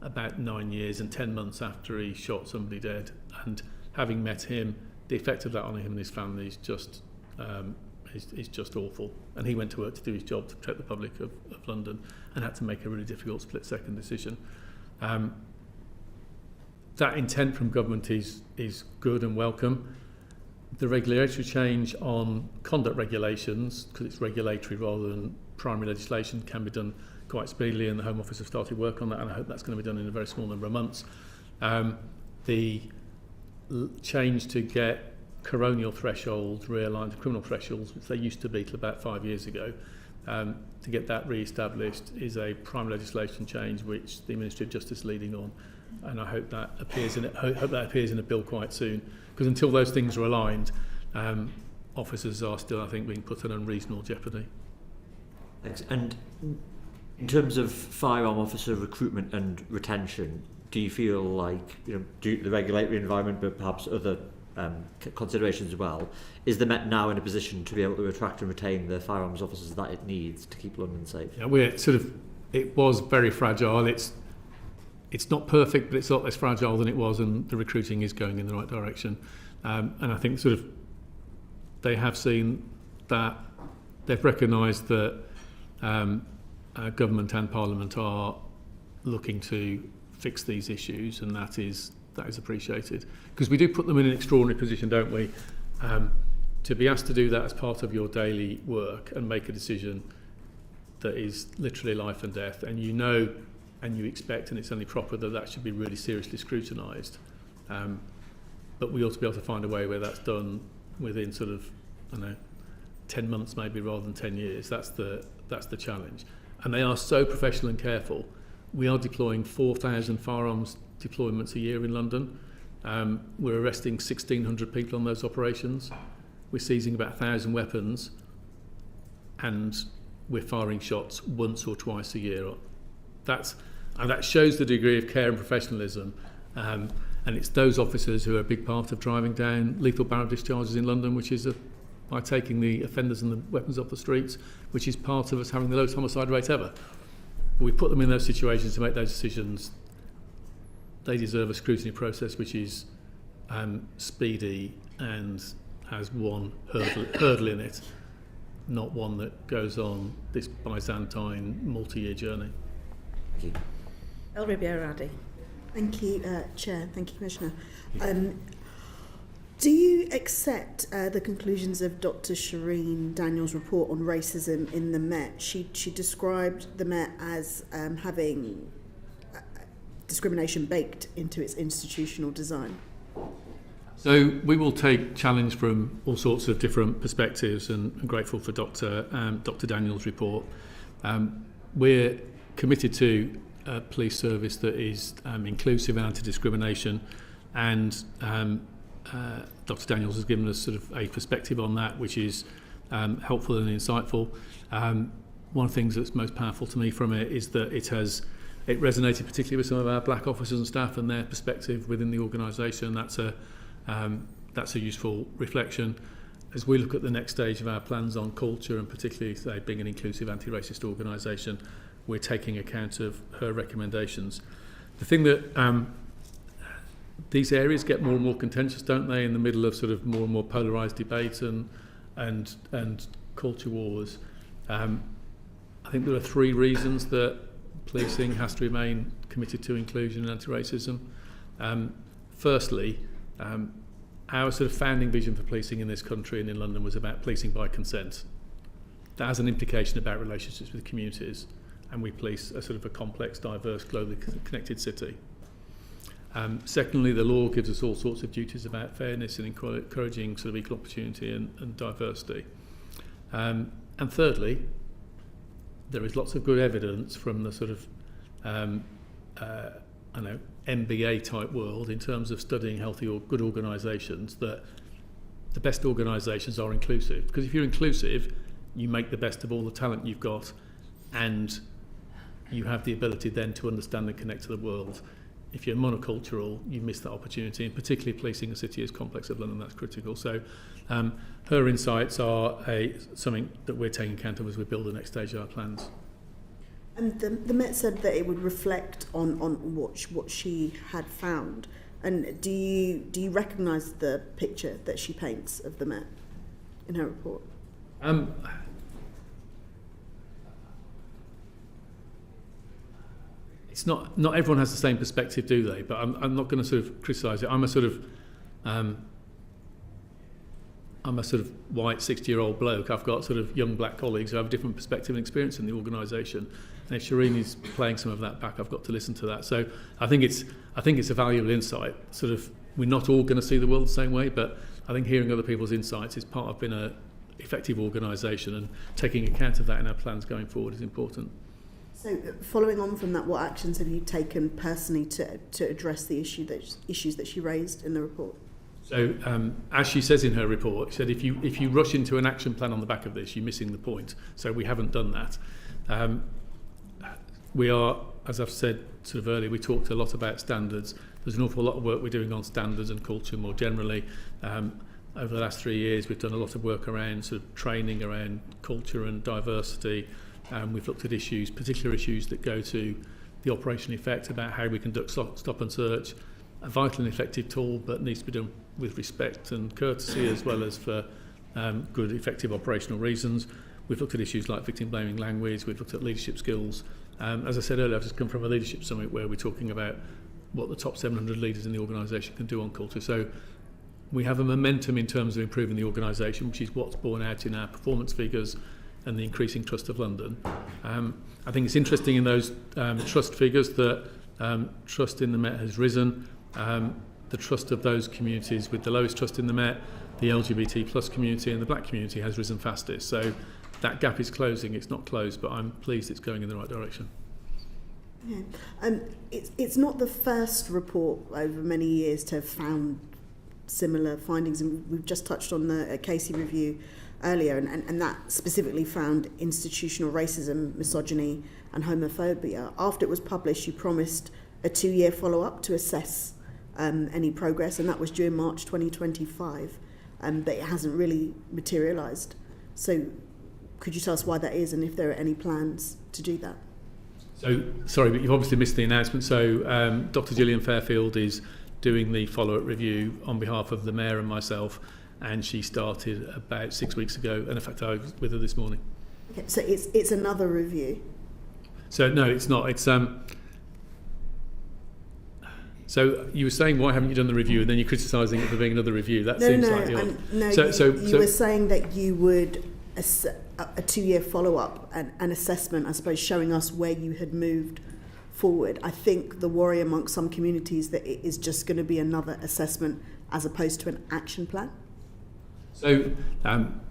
about 9 years and 10 months after he shot somebody dead. And having met him, the effect of that on him and his family is just awful. And he went to work to do his job to protect the public of London and had to make a really difficult split-second decision. That intent from government is good and welcome. The regulatory change on conduct regulations, because it's regulatory rather than primary legislation, can be done quite speedily, and the Home Office have started work on that, and I hope that's going to be done in a very small number of months. The change to get coronial thresholds realigned to criminal thresholds, which they used to be till about 5 years ago, to get that re-established is a primary legislation change which the Ministry of Justice is leading on, and I hope that appears in a bill quite soon, because until those things are aligned, officers are still, I think, being put in unreasonable jeopardy. Thanks. And in terms of firearm officer recruitment and retention, do you feel like, due to the regulatory environment, but perhaps other considerations as well, is the Met now in a position to be able to attract and retain the firearms officers that it needs to keep London safe? Yeah, it was very fragile. It's not perfect, but it's a lot less fragile than it was, and the recruiting is going in the right direction. And I think they have seen that, they've recognised that government and Parliament are looking to fix these issues, and that is appreciated, because we do put them in an extraordinary position, don't we? To be asked to do that as part of your daily work and make a decision that is literally life and death, and you know and you expect, and it's only proper that should be really seriously scrutinised. But we ought to be able to find a way where that's done within 10 months maybe, rather than 10 years. That's the challenge. And they are so professional and careful. We are deploying 4,000 firearms deployments a year in London. We're arresting 1,600 people on those operations. We're seizing about 1,000 weapons, and we're firing shots once or twice a year. That shows the degree of care and professionalism. And it's those officers who are a big part of driving down lethal barrel discharges in London, which is by taking the offenders and the weapons off the streets, which is part of us having the lowest homicide rate ever. We put them in those situations to make those decisions. They deserve a scrutiny process which is speedy and has one hurdle in it, not one that goes on this Byzantine multi-year journey. Thank you. El Ribiera-Addy. Thank you, Chair. Thank you, Commissioner. Do you accept the conclusions of Dr. Shireen Daniels' report on racism in the Met? She described the Met as having discrimination baked into its institutional design. So we will take challenge from all sorts of different perspectives, and I'm grateful for Dr. Daniels' report. We're committed to a police service that is inclusive and anti-discrimination, and Dr. Daniels has given us a perspective on that which is helpful and insightful. One of the things that's most powerful to me from it is that it resonated particularly with some of our black officers and staff and their perspective within the organisation. That's a useful reflection. As we look at the next stage of our plans on culture, and particularly being an inclusive anti-racist organisation, we're taking account of her recommendations. The thing that these areas get more and more contentious, don't they, in the middle of more and more polarised debate and culture wars. I think there are 3 reasons that policing has to remain committed to inclusion and anti-racism. Firstly, our founding vision for policing in this country and in London was about policing by consent. That has an implication about relationships with communities, and we police a complex, diverse, globally connected city. Secondly, the law gives us all sorts of duties about fairness and encouraging sort of equal opportunity and diversity. And thirdly, there is lots of good evidence from the sort of MBA type world in terms of studying healthy or good organisations that the best organisations are inclusive. Because if you're inclusive, you make the best of all the talent you've got, and you have the ability then to understand and connect to the world. If you're monocultural, you miss that opportunity, and particularly policing a city as complex as London, that's critical. So her insights are something that we're taking account of as we build the next stage of our plans. And the Met said that it would reflect on what she had found. And do you recognise the picture that she paints of the Met in her report? It's not everyone has the same perspective, do they? But I'm not going to sort of criticise it. I'm a sort of white 60-year-old bloke. I've got sort of young black colleagues who have a different perspective and experience in the organisation. And if Shireen is playing some of that back, I've got to listen to that. So I think it's a valuable insight. Sort of, we're not all going to see the world the same way, but I think hearing other people's insights is part of being an effective organisation, and taking account of that in our plans going forward is important. So, following on from that, what actions have you taken personally to address the issues that she raised in the report? So, as she says in her report, she said if you rush into an action plan on the back of this, you're missing the point. So we haven't done that. We are, as I've said sort of earlier, we talked a lot about standards. There's an awful lot of work we're doing on standards and culture more generally. Over the last 3 years, we've done a lot of work around sort of training around culture and diversity. We've looked at particular issues that go to the operational effect about how we conduct stop and search, a vital and effective tool, but needs to be done with respect and courtesy, as well as for good, effective operational reasons. We've looked at issues like victim-blaming language. We've looked at leadership skills. As I said earlier, I've just come from a leadership summit where we're talking about what the top 700 leaders in the organisation can do on culture. So we have a momentum in terms of improving the organisation, which is what's borne out in our performance figures and the increasing trust of London. I think it's interesting in those trust figures that trust in the Met has risen. The trust of those communities with the lowest trust in the Met, the LGBT plus community and the black community, has risen fastest. So that gap is closing. It's not closed, but I'm pleased it's going in the right direction. Yeah. It's not the first report over many years to have found similar findings, and we've just touched on the Casey review earlier, and that specifically found institutional racism, misogyny and homophobia. After it was published, you promised a 2-year follow-up to assess any progress, and that was due in March 2025, but it hasn't really materialised. So could you tell us why that is, and if there are any plans to do that? So, sorry, but you've obviously missed the announcement. So Dr. Gillian Fairfield is doing the follow-up review on behalf of the Mayor and myself, and she started about 6 weeks ago, and in fact I was with her this morning. Okay, so it's another review? So no, it's not. It's So you were saying, why haven't you done the review, and then you're criticising it for being another review. That seems slightly odd. No, you were saying that you would a 2-year follow-up and an assessment, I suppose, showing us where you had moved forward. I think the worry amongst some communities that it is just going to be another assessment as opposed to an action plan. So I'm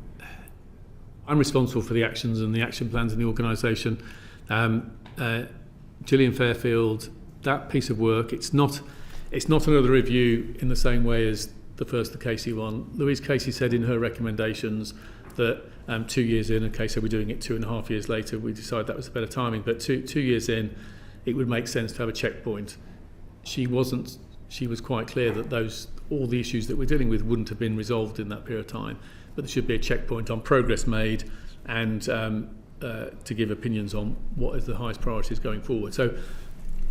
responsible for the actions and the action plans in the organisation. Gillian Fairfield, that piece of work, it's not another review in the same way as the first, the Casey one. Louise Casey said in her recommendations that 2 years in, okay, so we're doing it 2.5 years later, we decided that was a better timing, but two years in, it would make sense to have a checkpoint. She was quite clear that all the issues that we're dealing with wouldn't have been resolved in that period of time, but there should be a checkpoint on progress made and to give opinions on what is the highest priorities going forward. So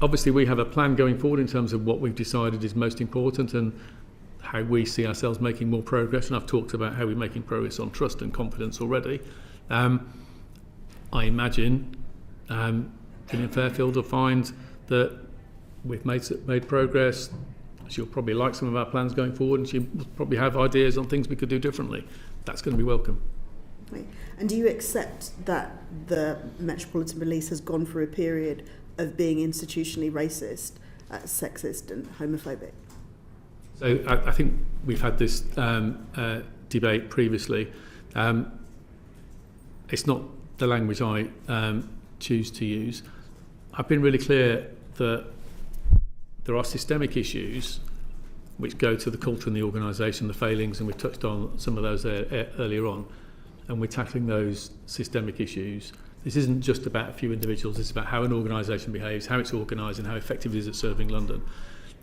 obviously we have a plan going forward in terms of what we've decided is most important and how we see ourselves making more progress, and I've talked about how we're making progress on trust and confidence already. I imagine Gillian Fairfield will find that we've made progress. She'll probably like some of our plans going forward, and she'll probably have ideas on things we could do differently. That's going to be welcome. Okay. And do you accept that the Metropolitan Police has gone through a period of being institutionally racist, sexist and homophobic? So I think we've had this debate previously. It's not the language I choose to use. I've been really clear that there are systemic issues which go to the culture and the organisation, the failings, and we've touched on some of those earlier on, and we're tackling those systemic issues. This isn't just about a few individuals, it's about how an organisation behaves, how it's organised and how effective it is at serving London.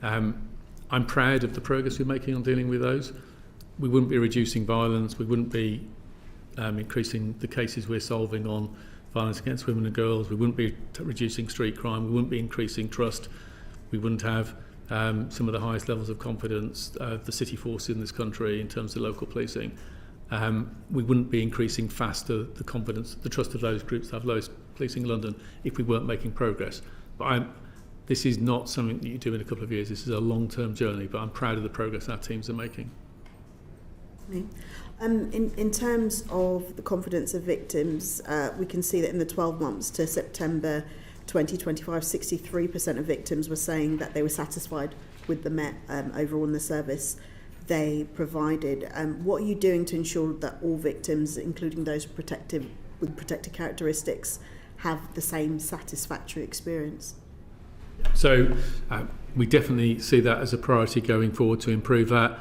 I'm proud of the progress we're making on dealing with those. We wouldn't be reducing violence, we wouldn't be increasing the cases we're solving on violence against women and girls, we wouldn't be reducing street crime, we wouldn't be increasing trust, we wouldn't have some of the highest levels of confidence of the city force in this country in terms of local policing. We wouldn't be increasing faster the confidence, the trust of those groups that have lowest policing in London if we weren't making progress. But this is not something that you do in a couple of years, this is a long-term journey, but I'm proud of the progress our teams are making. In terms of the confidence of victims, we can see that in the 12 months to September 2025, 63% of victims were saying that they were satisfied with the Met overall in the service they provided. What are you doing to ensure that all victims, including those with protected characteristics, have the same satisfactory experience? So we definitely see that as a priority going forward to improve that.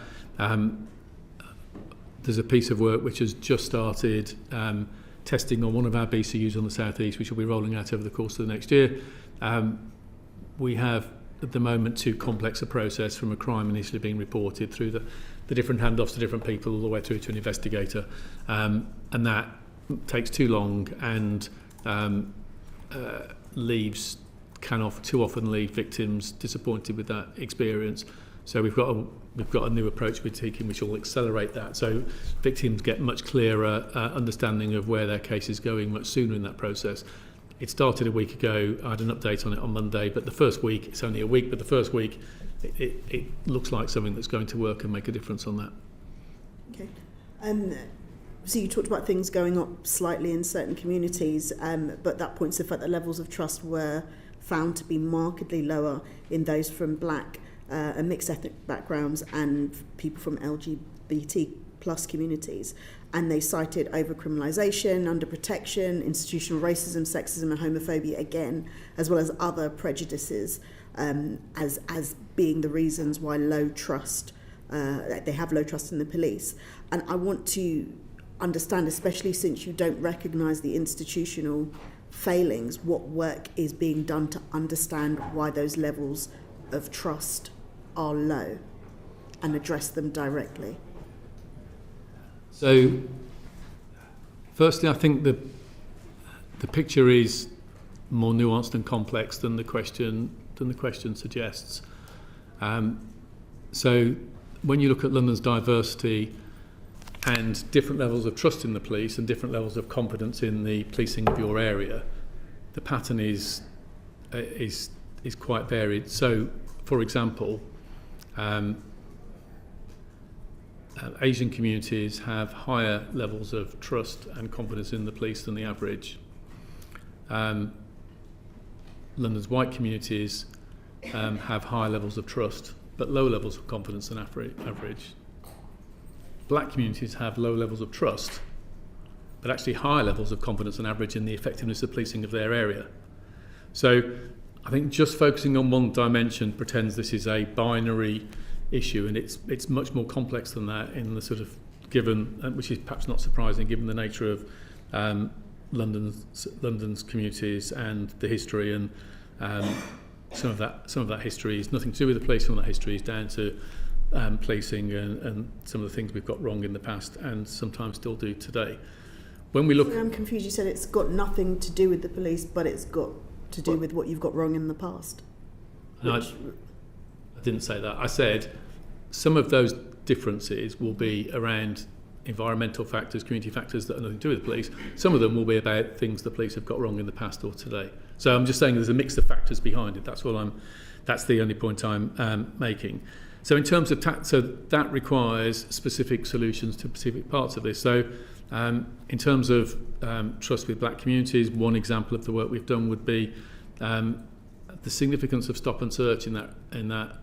There's a piece of work which has just started testing on one of our BCUs on the South East, which will be rolling out over the course of the next year. We have at the moment too complex a process from a crime initially being reported through the different handoffs to different people all the way through to an investigator, and that takes too long and can too often leave victims disappointed with that experience. So we've got a new approach we're taking which will accelerate that. So victims get much clearer understanding of where their case is going much sooner in that process. It started a week ago. I had an update on it on Monday, but the first week, it's only a week, but the first week it looks like something that's going to work and make a difference on that. Okay. So you talked about things going up slightly in certain communities, but that points to the fact that levels of trust were found to be markedly lower in those from black and mixed ethnic backgrounds and people from LGBT plus communities. And they cited over-criminalisation, under-protection, institutional racism, sexism and homophobia again, as well as other prejudices as being the reasons why they have low trust in the police. And I want to understand, especially since you don't recognise the institutional failings, what work is being done to understand why those levels of trust are low and address them directly. So, firstly, I think the picture is more nuanced and complex than the question suggests. So, when you look at London's diversity and different levels of trust in the police and different levels of confidence in the policing of your area, the pattern is quite varied. So, for example, Asian communities have higher levels of trust and confidence in the police than the average. London's white communities have higher levels of trust but low levels of confidence than average. Black communities have low levels of trust but actually higher levels of confidence than average in the effectiveness of policing of their area. So I think just focusing on one dimension pretends this is a binary issue, and it's much more complex than that in the sort of given, which is perhaps not surprising given the nature of London's communities and the history, and some of that history is nothing to do with the police. Some of that history is down to policing and some of the things we've got wrong in the past and sometimes still do today. When we look, I'm confused. You said it's got nothing to do with the police, but it's got to do with what you've got wrong in the past. I didn't say that. I said some of those differences will be around environmental factors, community factors that are nothing to do with the police. Some of them will be about things the police have got wrong in the past or today. So I'm just saying there's a mix of factors behind it. That's the only point I'm making. So in terms of so that requires specific solutions to specific parts of this. So in terms of trust with black communities, one example of the work we've done would be the significance of stop and search in that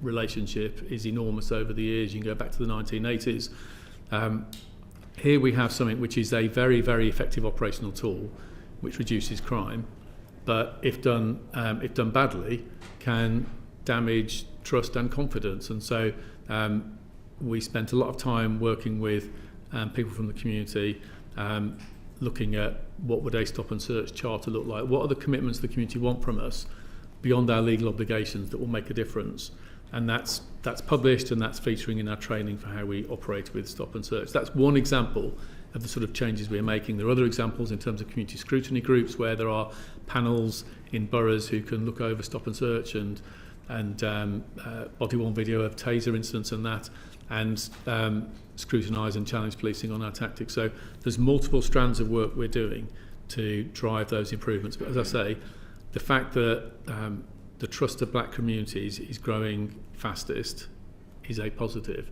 relationship is enormous over the years. You can go back to the 1980s. Here we have something which is a very, very effective operational tool, which reduces crime, but if done badly, can damage trust and confidence. And so we spent a lot of time working with people from the community, looking at what would a stop and search charter look like, what are the commitments the community want from us beyond our legal obligations that will make a difference. And that's published, and that's featuring in our training for how we operate with stop and search. That's one example of the sort of changes we're making. There are other examples in terms of community scrutiny groups where there are panels in boroughs who can look over stop and search and body-worn video of taser incidents and scrutinise and challenge policing on our tactics. So there's multiple strands of work we're doing to drive those improvements. But as I say, the fact that the trust of black communities is growing fastest is a positive.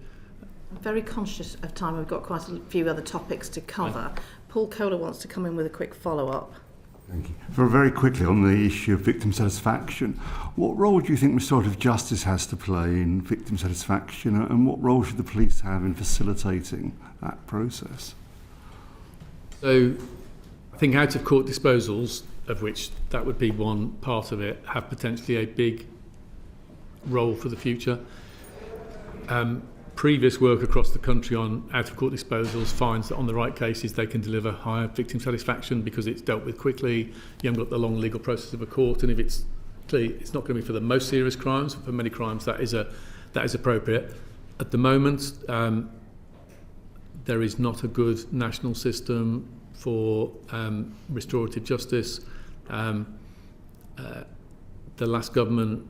I'm very conscious of time. We've got quite a few other topics to cover. Right. Paul Kohler wants to come in with a quick follow-up. Thank you. Very quickly on the issue of victim satisfaction, what role do you think restorative justice has to play in victim satisfaction, and what role should the police have in facilitating that process? So I think out-of-court disposals, of which that would be one part of it, have potentially a big role for the future. Previous work across the country on out-of-court disposals finds that on the right cases they can deliver higher victim satisfaction because it's dealt with quickly. You haven't got the long legal process of a court, and if it's not going to be for the most serious crimes, but for many crimes that is appropriate. At the moment, there is not a good national system for restorative justice. The last government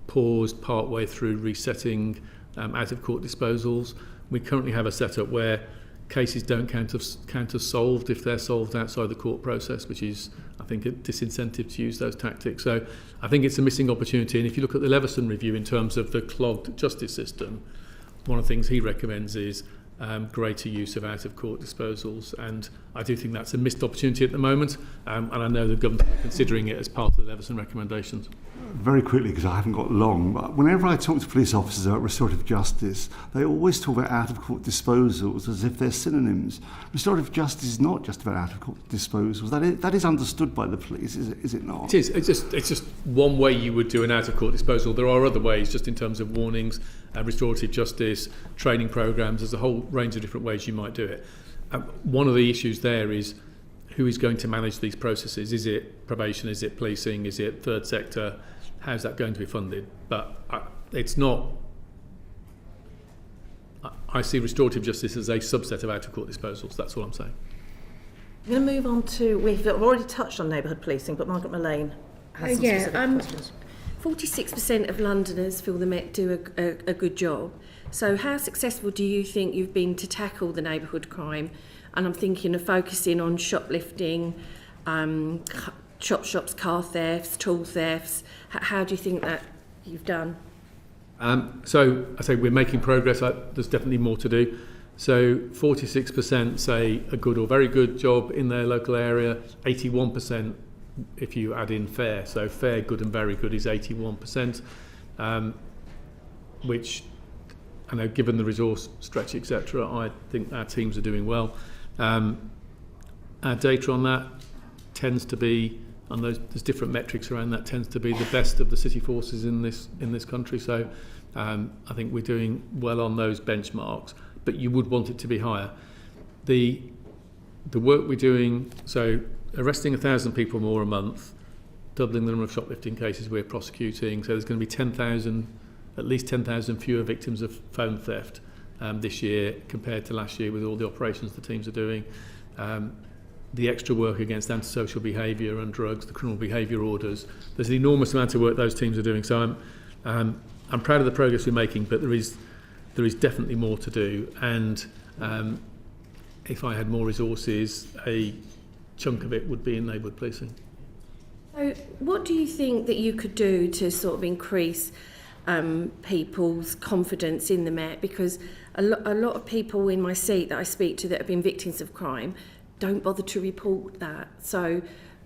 paused partway through resetting out-of-court disposals. We currently have a setup where cases don't count as solved if they're solved outside the court process, which is, I think, a disincentive to use those tactics. So I think it's a missing opportunity. And if you look at the Leveson review in terms of the clogged justice system, one of the things he recommends is greater use of out-of-court disposals, and I do think that's a missed opportunity at the moment, and I know the government is considering it as part of the Leveson recommendations. Very quickly, because I haven't got long, but whenever I talk to police officers about restorative justice, they always talk about out-of-court disposals as if they're synonyms. Restorative justice is not just about out-of-court disposals. That is understood by the police, is it not? It is. It's just one way you would do an out-of-court disposal. There are other ways, just in terms of warnings, restorative justice, training programs. There's a whole range of different ways you might do it. One of the issues there is who is going to manage these processes. Is it probation? Is it policing? Is it third sector? How's that going to be funded? But it's not... I see restorative justice as a subset of out-of-court disposals. That's all I'm saying. I'm going to move on to... We've already touched on neighbourhood policing, but Margaret Mullane has some specific questions. 46% of Londoners feel the Met do a good job. So how successful do you think you've been to tackle the neighbourhood crime? And I'm thinking of focusing on shoplifting, shops, car thefts, tool thefts. How do you think that you've done? So I say we're making progress. There's definitely more to do. So 46% say a good or very good job in their local area. 81% if you add in fair. So fair, good and very good is 81%, which, I know, given the resource stretch, etc., I think our teams are doing well. Our data on that tends to be, and there's different metrics around that, tends to be the best of the city forces in this country. So I think we're doing well on those benchmarks, but you would want it to be higher. The work we're doing, so arresting 1,000 people more a month, doubling the number of shoplifting cases we're prosecuting. So there's going to be at least 10,000 fewer victims of phone theft this year compared to last year with all the operations the teams are doing. The extra work against antisocial behaviour and drugs, the criminal behaviour orders. There's an enormous amount of work those teams are doing. So I'm proud of the progress we're making, but there is definitely more to do. And if I had more resources, a chunk of it would be in neighbourhood policing. So what do you think that you could do to sort of increase people's confidence in the Met? Because a lot of people in my seat that I speak to that have been victims of crime don't bother to report that. So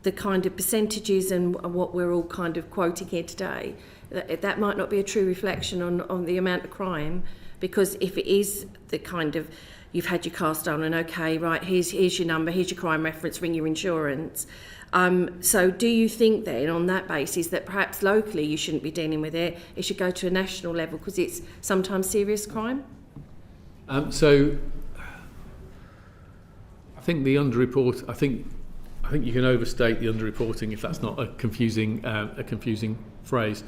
the kind of percentages and what we're all kind of quoting here today, that might not be a true reflection on the amount of crime, because if it is the kind of, you've had your car stolen, okay, right, here's your number, here's your crime reference, ring your insurance. So do you think then, on that basis, that perhaps locally you shouldn't be dealing with it, it should go to a national level because it's sometimes serious crime? So I think the underreport, I think you can overstate the underreporting if that's not a confusing phrase.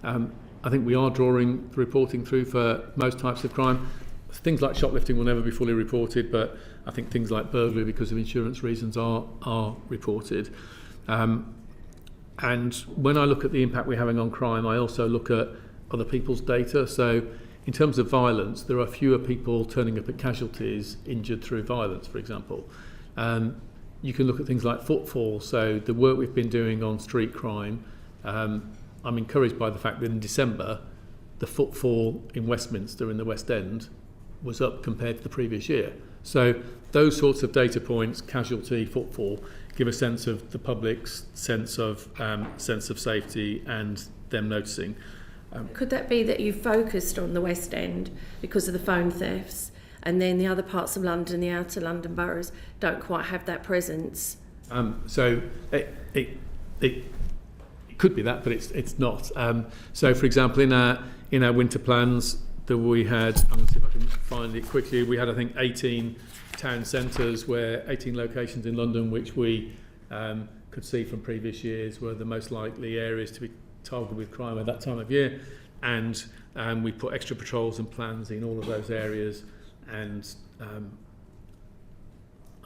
I think we are drawing the reporting through for most types of crime. Things like shoplifting will never be fully reported, but I think things like burglary, because of insurance reasons, are reported. And when I look at the impact we're having on crime, I also look at other people's data. So in terms of violence, there are fewer people turning up at casualties injured through violence, for example. You can look at things like footfall. So the work we've been doing on street crime, I'm encouraged by the fact that in December, the footfall in Westminster in the West End was up compared to the previous year. So those sorts of data points, casualty, footfall, give a sense of the public's sense of safety and them noticing. Could that be that you focused on the West End because of the phone thefts, and then the other parts of London, the outer London boroughs, don't quite have that presence? So it could be that, but it's not. So, for example, in our winter plans that we had, I'm going to see if I can find it quickly. We had, I think, 18 town centres, 18 locations in London, which we could see from previous years were the most likely areas to be targeted with crime at that time of year, and we put extra patrols and plans in all of those areas. And I'm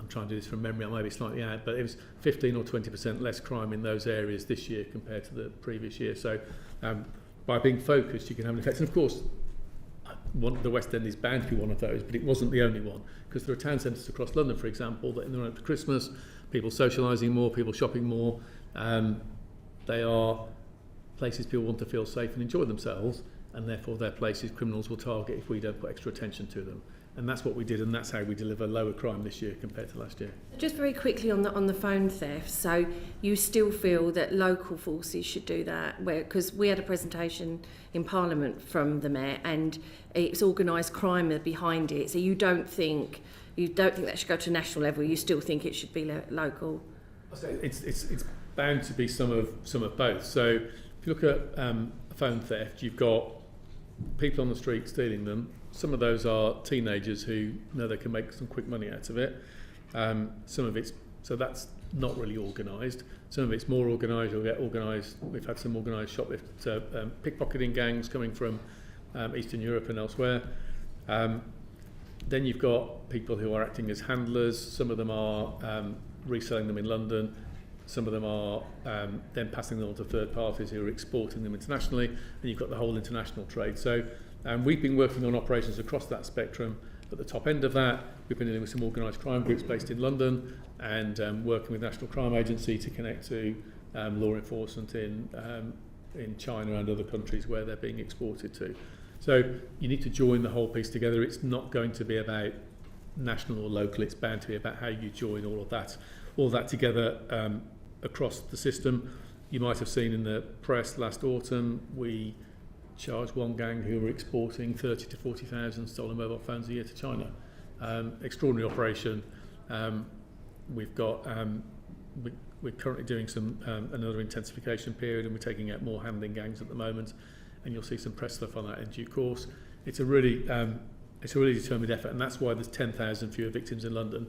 trying to do this from memory, I may be slightly out, but it was 15 or 20% less crime in those areas this year compared to the previous year. So by being focused, you can have an effect. And of course, the West End is bound to be one of those, but it wasn't the only one, because there are town centres across London, for example, that in the run up to Christmas, people socialising more, people shopping more. They are places people want to feel safe and enjoy themselves, and therefore they're places criminals will target if we don't put extra attention to them. And that's what we did, and that's how we deliver lower crime this year compared to last year. Just very quickly on the phone theft, so you still feel that local forces should do that? Because we had a presentation in Parliament from the Met, and it's organised crime behind it. So you don't think that should go to a national level? You still think it should be local? It's bound to be some of both. So if you look at phone theft, you've got people on the street stealing them. Some of those are teenagers who know they can make some quick money out of it. Some of it's, so that's not really organised. Some of it's more organised. You'll get organised. We've had some organised pickpocketing gangs coming from Eastern Europe and elsewhere. Then you've got people who are acting as handlers. Some of them are reselling them in London. Some of them are then passing them on to third parties who are exporting them internationally. And you've got the whole international trade. So we've been working on operations across that spectrum. At the top end of that, we've been dealing with some organised crime groups based in London, and working with National Crime Agency to connect to law enforcement in China and other countries where they're being exported to. So you need to join the whole piece together. It's not going to be about national or local. It's bound to be about how you join all that together across the system. You might have seen in the press last autumn, we charged one gang who were exporting 30 to 40,000 stolen mobile phones a year to China. Extraordinary operation. We've got we're currently doing some another intensification period, and we're taking out more handling gangs at the moment, and you'll see some press stuff on that in due course. It's a really determined effort, and that's why there's 10,000 fewer victims in London.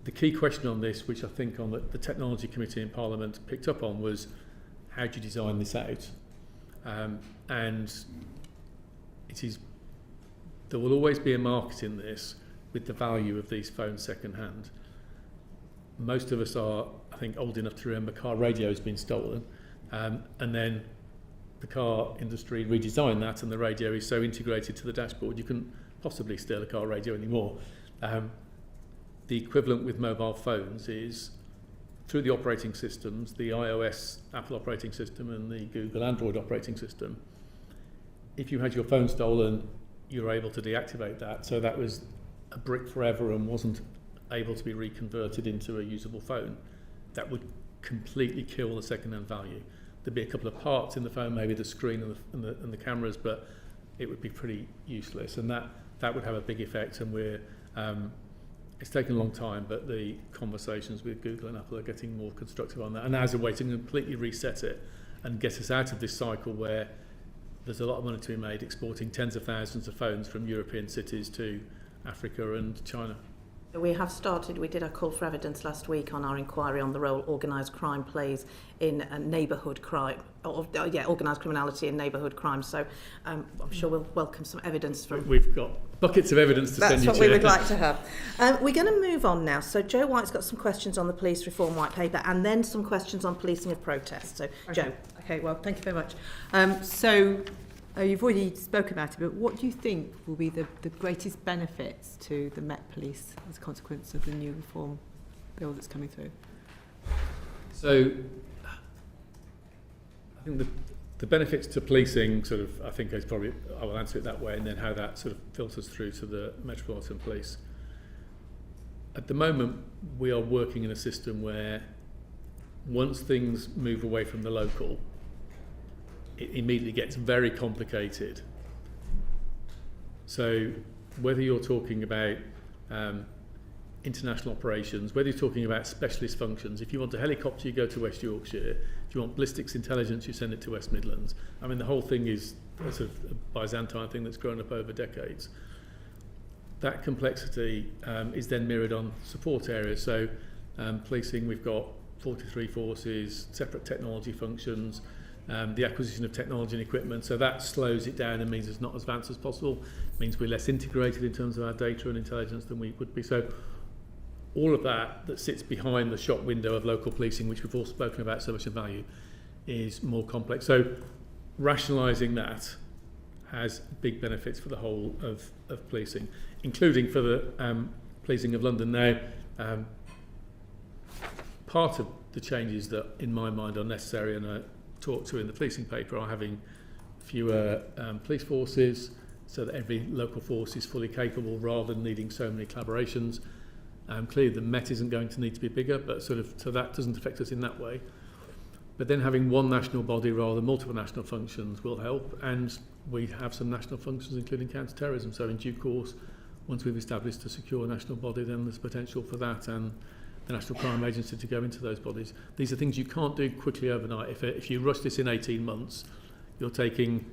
The key question on this, which I think on the Technology Committee in Parliament picked up on, was how do you design this out? And there will always be a market in this with the value of these phones second hand. Most of us are, I think, old enough to remember car radios being stolen, and then the car industry redesigned that, and the radio is so integrated to the dashboard you couldn't possibly steal a car radio anymore. The equivalent with mobile phones is through the operating systems, the iOS Apple operating system and the Google Android operating system. If you had your phone stolen, you were able to deactivate that. So that was a brick forever and wasn't able to be reconverted into a usable phone. That would completely kill the second-hand value. There'd be a couple of parts in the phone, maybe the screen and the cameras, but it would be pretty useless, and that would have a big effect. And we're it's taken a long time, but the conversations with Google and Apple are getting more constructive on that, and as a way to completely reset it and get us out of this cycle where there's a lot of money to be made exporting tens of thousands of phones from European cities to Africa and China. We have started, we did our call for evidence last week on our inquiry on the role organised crime plays in neighbourhood crime, organised criminality in neighbourhood crime. So I'm sure we'll welcome some evidence from... We've got buckets of evidence to send you to. That's what we would like to have. We're going to move on now. So Joe White's got some questions on the police reform white paper and then some questions on policing of protest. So Joe. Okay, well, thank you very much. You've already spoken about it, but what do you think will be the greatest benefits to the Met Police as a consequence of the new reform bill that's coming through? So I think the benefits to policing sort of, I think is probably, I will answer it that way, and then how that sort of filters through to the Metropolitan Police. At the moment, we are working in a system where once things move away from the local, it immediately gets very complicated. So whether you're talking about international operations, whether you're talking about specialist functions, if you want a helicopter, you go to West Yorkshire. If you want ballistics intelligence, you send it to West Midlands. I mean, the whole thing is a sort of a Byzantine thing that's grown up over decades. That complexity is then mirrored on support areas. So policing, we've got 43 forces, separate technology functions, the acquisition of technology and equipment, so that slows it down and means it's not as advanced as possible. It means we're less integrated in terms of our data and intelligence than we would be. So all of that sits behind the shop window of local policing, which we've all spoken about so much in value, is more complex. So rationalising that has big benefits for the whole of policing, including for the policing of London. Now, part of the changes that in my mind are necessary and talked to in the policing paper are having fewer police forces so that every local force is fully capable rather than needing so many collaborations. Clearly the Met isn't going to need to be bigger, but so that doesn't affect us in that way. But then having one national body rather than multiple national functions will help, and we have some national functions including counter-terrorism, so in due course, once we've established a secure national body, then there's potential for that and the National Crime Agency to go into those bodies. These are things you can't do quickly overnight. If you rush this in 18 months, you're taking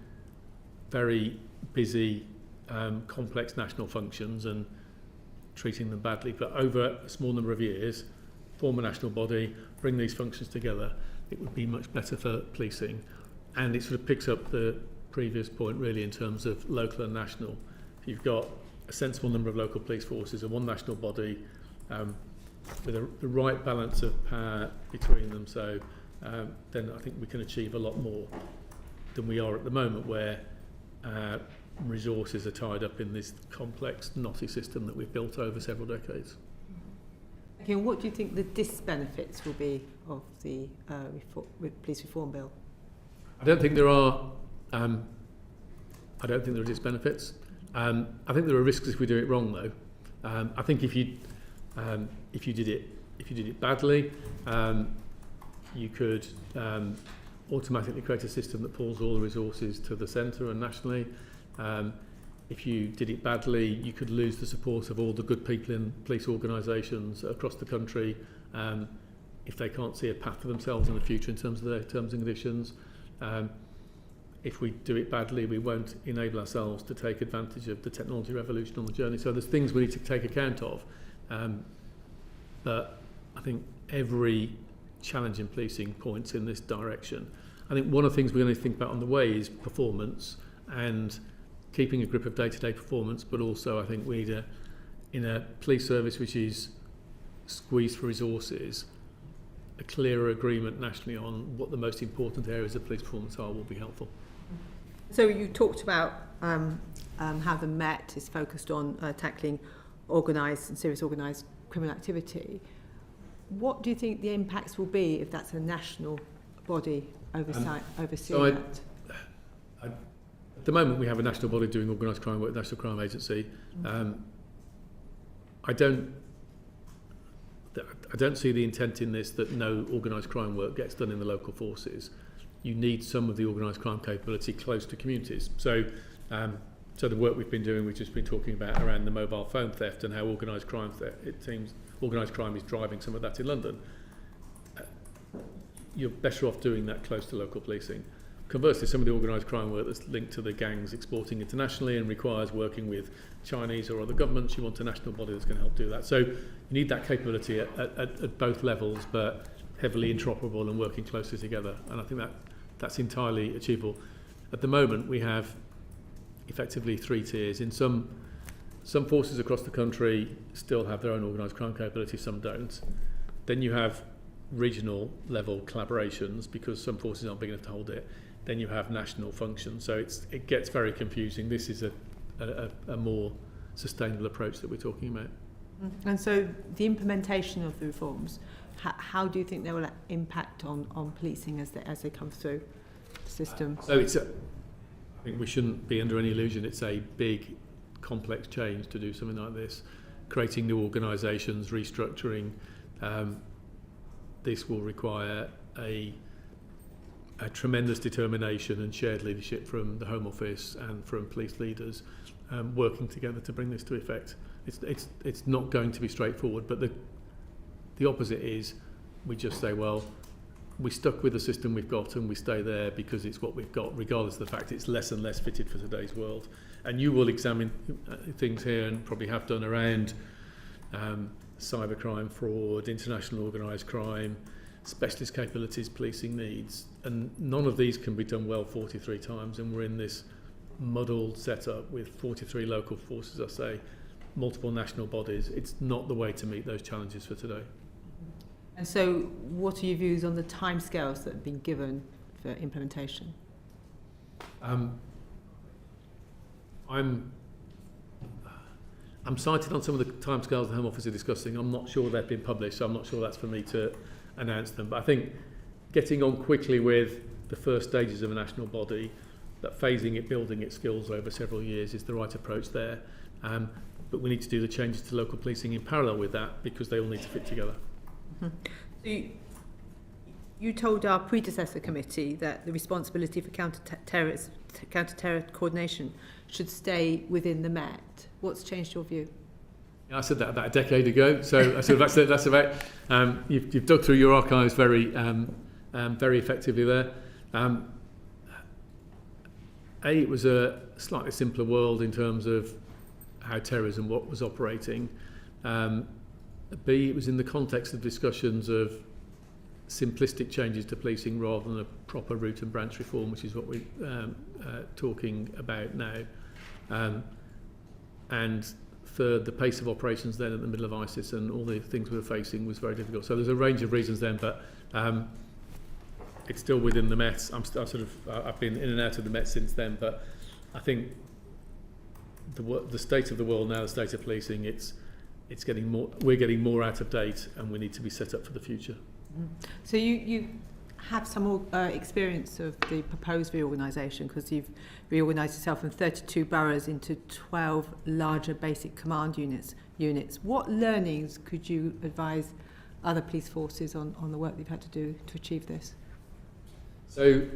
very busy, complex national functions and treating them badly. But over a small number of years, form a national body, bring these functions together, it would be much better for policing. And it sort of picks up the previous point really in terms of local and national. If you've got a sensible number of local police forces and one national body, with the right balance of power between them, so then I think we can achieve a lot more than we are at the moment, where resources are tied up in this complex, knotty system that we've built over several decades. Okay, and what do you think the disbenefits will be of the police reform bill? I don't think there are disbenefits. I think there are risks if we do it wrong, though. I think if you did it badly, you could automatically create a system that pulls all the resources to the centre and nationally. If you did it badly, you could lose the support of all the good people in police organisations across the country if they can't see a path for themselves in the future in terms of their terms and conditions. If we do it badly, we won't enable ourselves to take advantage of the technology revolution on the journey. So there's things we need to take account of. But I think every challenge in policing points in this direction. I think one of the things we're going to think about on the way is performance and keeping a grip of day-to-day performance, but also I think we need in a police service which is squeezed for resources, a clearer agreement nationally on what the most important areas of police performance are will be helpful. So you talked about how the Met is focused on tackling organised and serious organised criminal activity. What do you think the impacts will be if that's a national body overseeing that? At the moment we have a national body doing organised crime work, the National Crime Agency. I I don't see the intent in this that no organised crime work gets done in the local forces. You need some of the organised crime capability close to communities. So the work we've been doing, we've just been talking about around the mobile phone theft and how organised crime it seems organised crime is driving some of that in London. You're better off doing that close to local policing. Conversely, some of the organised crime work that's linked to the gangs exporting internationally and requires working with Chinese or other governments, you want a national body that's going to help do that. So you need that capability at both levels, but heavily interoperable and working closely together. And I think that's entirely achievable. At the moment, we have effectively 3 tiers. In some forces across the country still have their own organised crime capability, some don't. Then you have regional level collaborations because some forces aren't big enough to hold it. Then you have national functions. So it gets very confusing. This is a more sustainable approach that we're talking about. And so the implementation of the reforms, how do you think they will impact on policing as they come through the system? So I think we shouldn't be under any illusion it's a big, complex change to do something like this. Creating new organisations, restructuring, this will require a tremendous determination and shared leadership from the Home Office and from police leaders working together to bring this to effect. It's not going to be straightforward, but the opposite is we just say, well, we stuck with the system we've got and we stay there because it's what we've got, regardless of the fact it's less and less fitted for today's world. And you will examine things here and probably have done around cybercrime, fraud, international organised crime, specialist capabilities, policing needs, and none of these can be done well 43 times, and we're in this muddled setup with 43 local forces, I say, multiple national bodies. It's not the way to meet those challenges for today. And so what are your views on the timescales that have been given for implementation? I'm cited on some of the timescales the Home Office are discussing. I'm not sure they've been published, so I'm not sure that's for me to announce them. But I think getting on quickly with the first stages of a national body, that phasing it, building its skills over several years is the right approach there. But we need to do the changes to local policing in parallel with that because they all need to fit together. So you told our predecessor committee that the responsibility for counter-terror coordination should stay within the Met. What's changed your view? Yeah, I said that about a decade ago. So I said that's about. You've dug through your archives very effectively there. It was a slightly simpler world in terms of how terrorism was operating. B, it was in the context of discussions of simplistic changes to policing rather than a proper root and branch reform, which is what we're talking about now. And third, the pace of operations then at the middle of ISIS and all the things we were facing was very difficult. So there's a range of reasons then, but it's still within the Met. I've been in and out of the Met since then, but I think the state of the world now, the state of policing, it's getting more. We're getting more out of date, and we need to be set up for the future. So you have some experience of the proposed reorganisation because you've reorganised yourself from 32 boroughs into 12 larger basic command units. What learnings could you advise other police forces on the work they've had to do to achieve this? So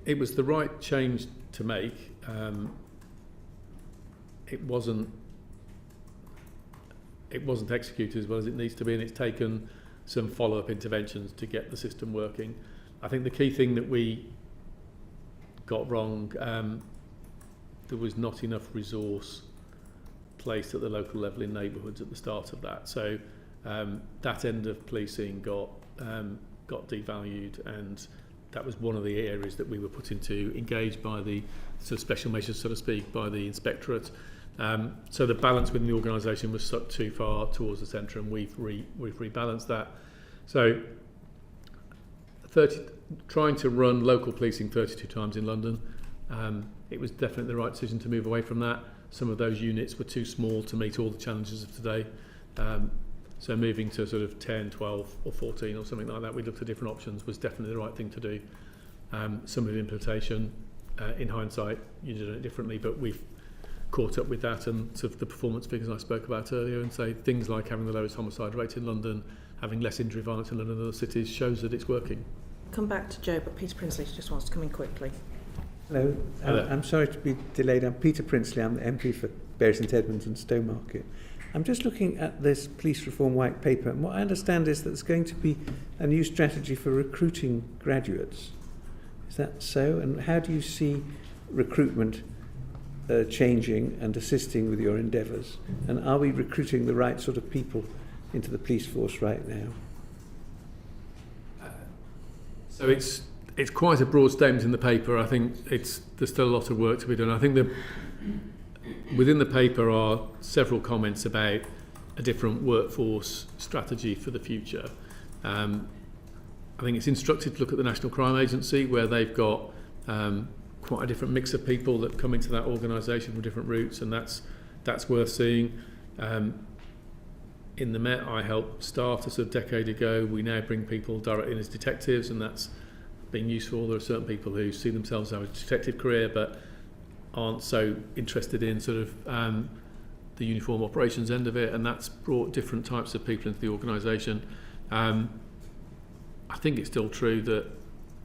it was the right change to make. It wasn't executed as well as it needs to be, and it's taken some follow-up interventions to get the system working. I think the key thing that we got wrong, there was not enough resource placed at the local level in neighbourhoods at the start of that. So that end of policing got devalued, and that was one of the areas that we were put into, engaged by the sort of special measures, so to speak, by the inspectorate. So the balance within the organisation was sucked too far towards the centre, and we've rebalanced that. So trying to run local policing 32 times in London, it was definitely the right decision to move away from that. Some of those units were too small to meet all the challenges of today. So moving to sort of 10, 12 or 14 or something like that, we looked at different options, was definitely the right thing to do. Some of the implementation, in hindsight, you did it differently, but we've caught up with that and sort of the performance figures I spoke about earlier, and say things like having the lowest homicide rate in London, having less injury violence in London than other cities, shows that it's working. Come back to Joe, but Peter Prinsley just wants to come in quickly. Hello. Hello. I'm sorry to be delayed. I'm Peter Prinsley. I'm the MP for Bury St Edmunds and Stowmarket. I'm just looking at this police reform white paper, and what I understand is that there's going to be a new strategy for recruiting graduates. Is that so? And how do you see recruitment changing and assisting with your endeavours? And are we recruiting the right sort of people into the police force right now? So it's quite a broad statement in the paper. I think there's still a lot of work to be done. I think within the paper are several comments about a different workforce strategy for the future. I think it's instructive to look at the National Crime Agency, where they've got quite a different mix of people that come into that organisation from different routes, and that's worth seeing. In the Met, I helped start a decade ago. We now bring people directly in as detectives, and that's been useful. There are certain people who see themselves as a detective career but aren't so interested in the uniform operations end of it, and that's brought different types of people into the organisation. I think it's still true that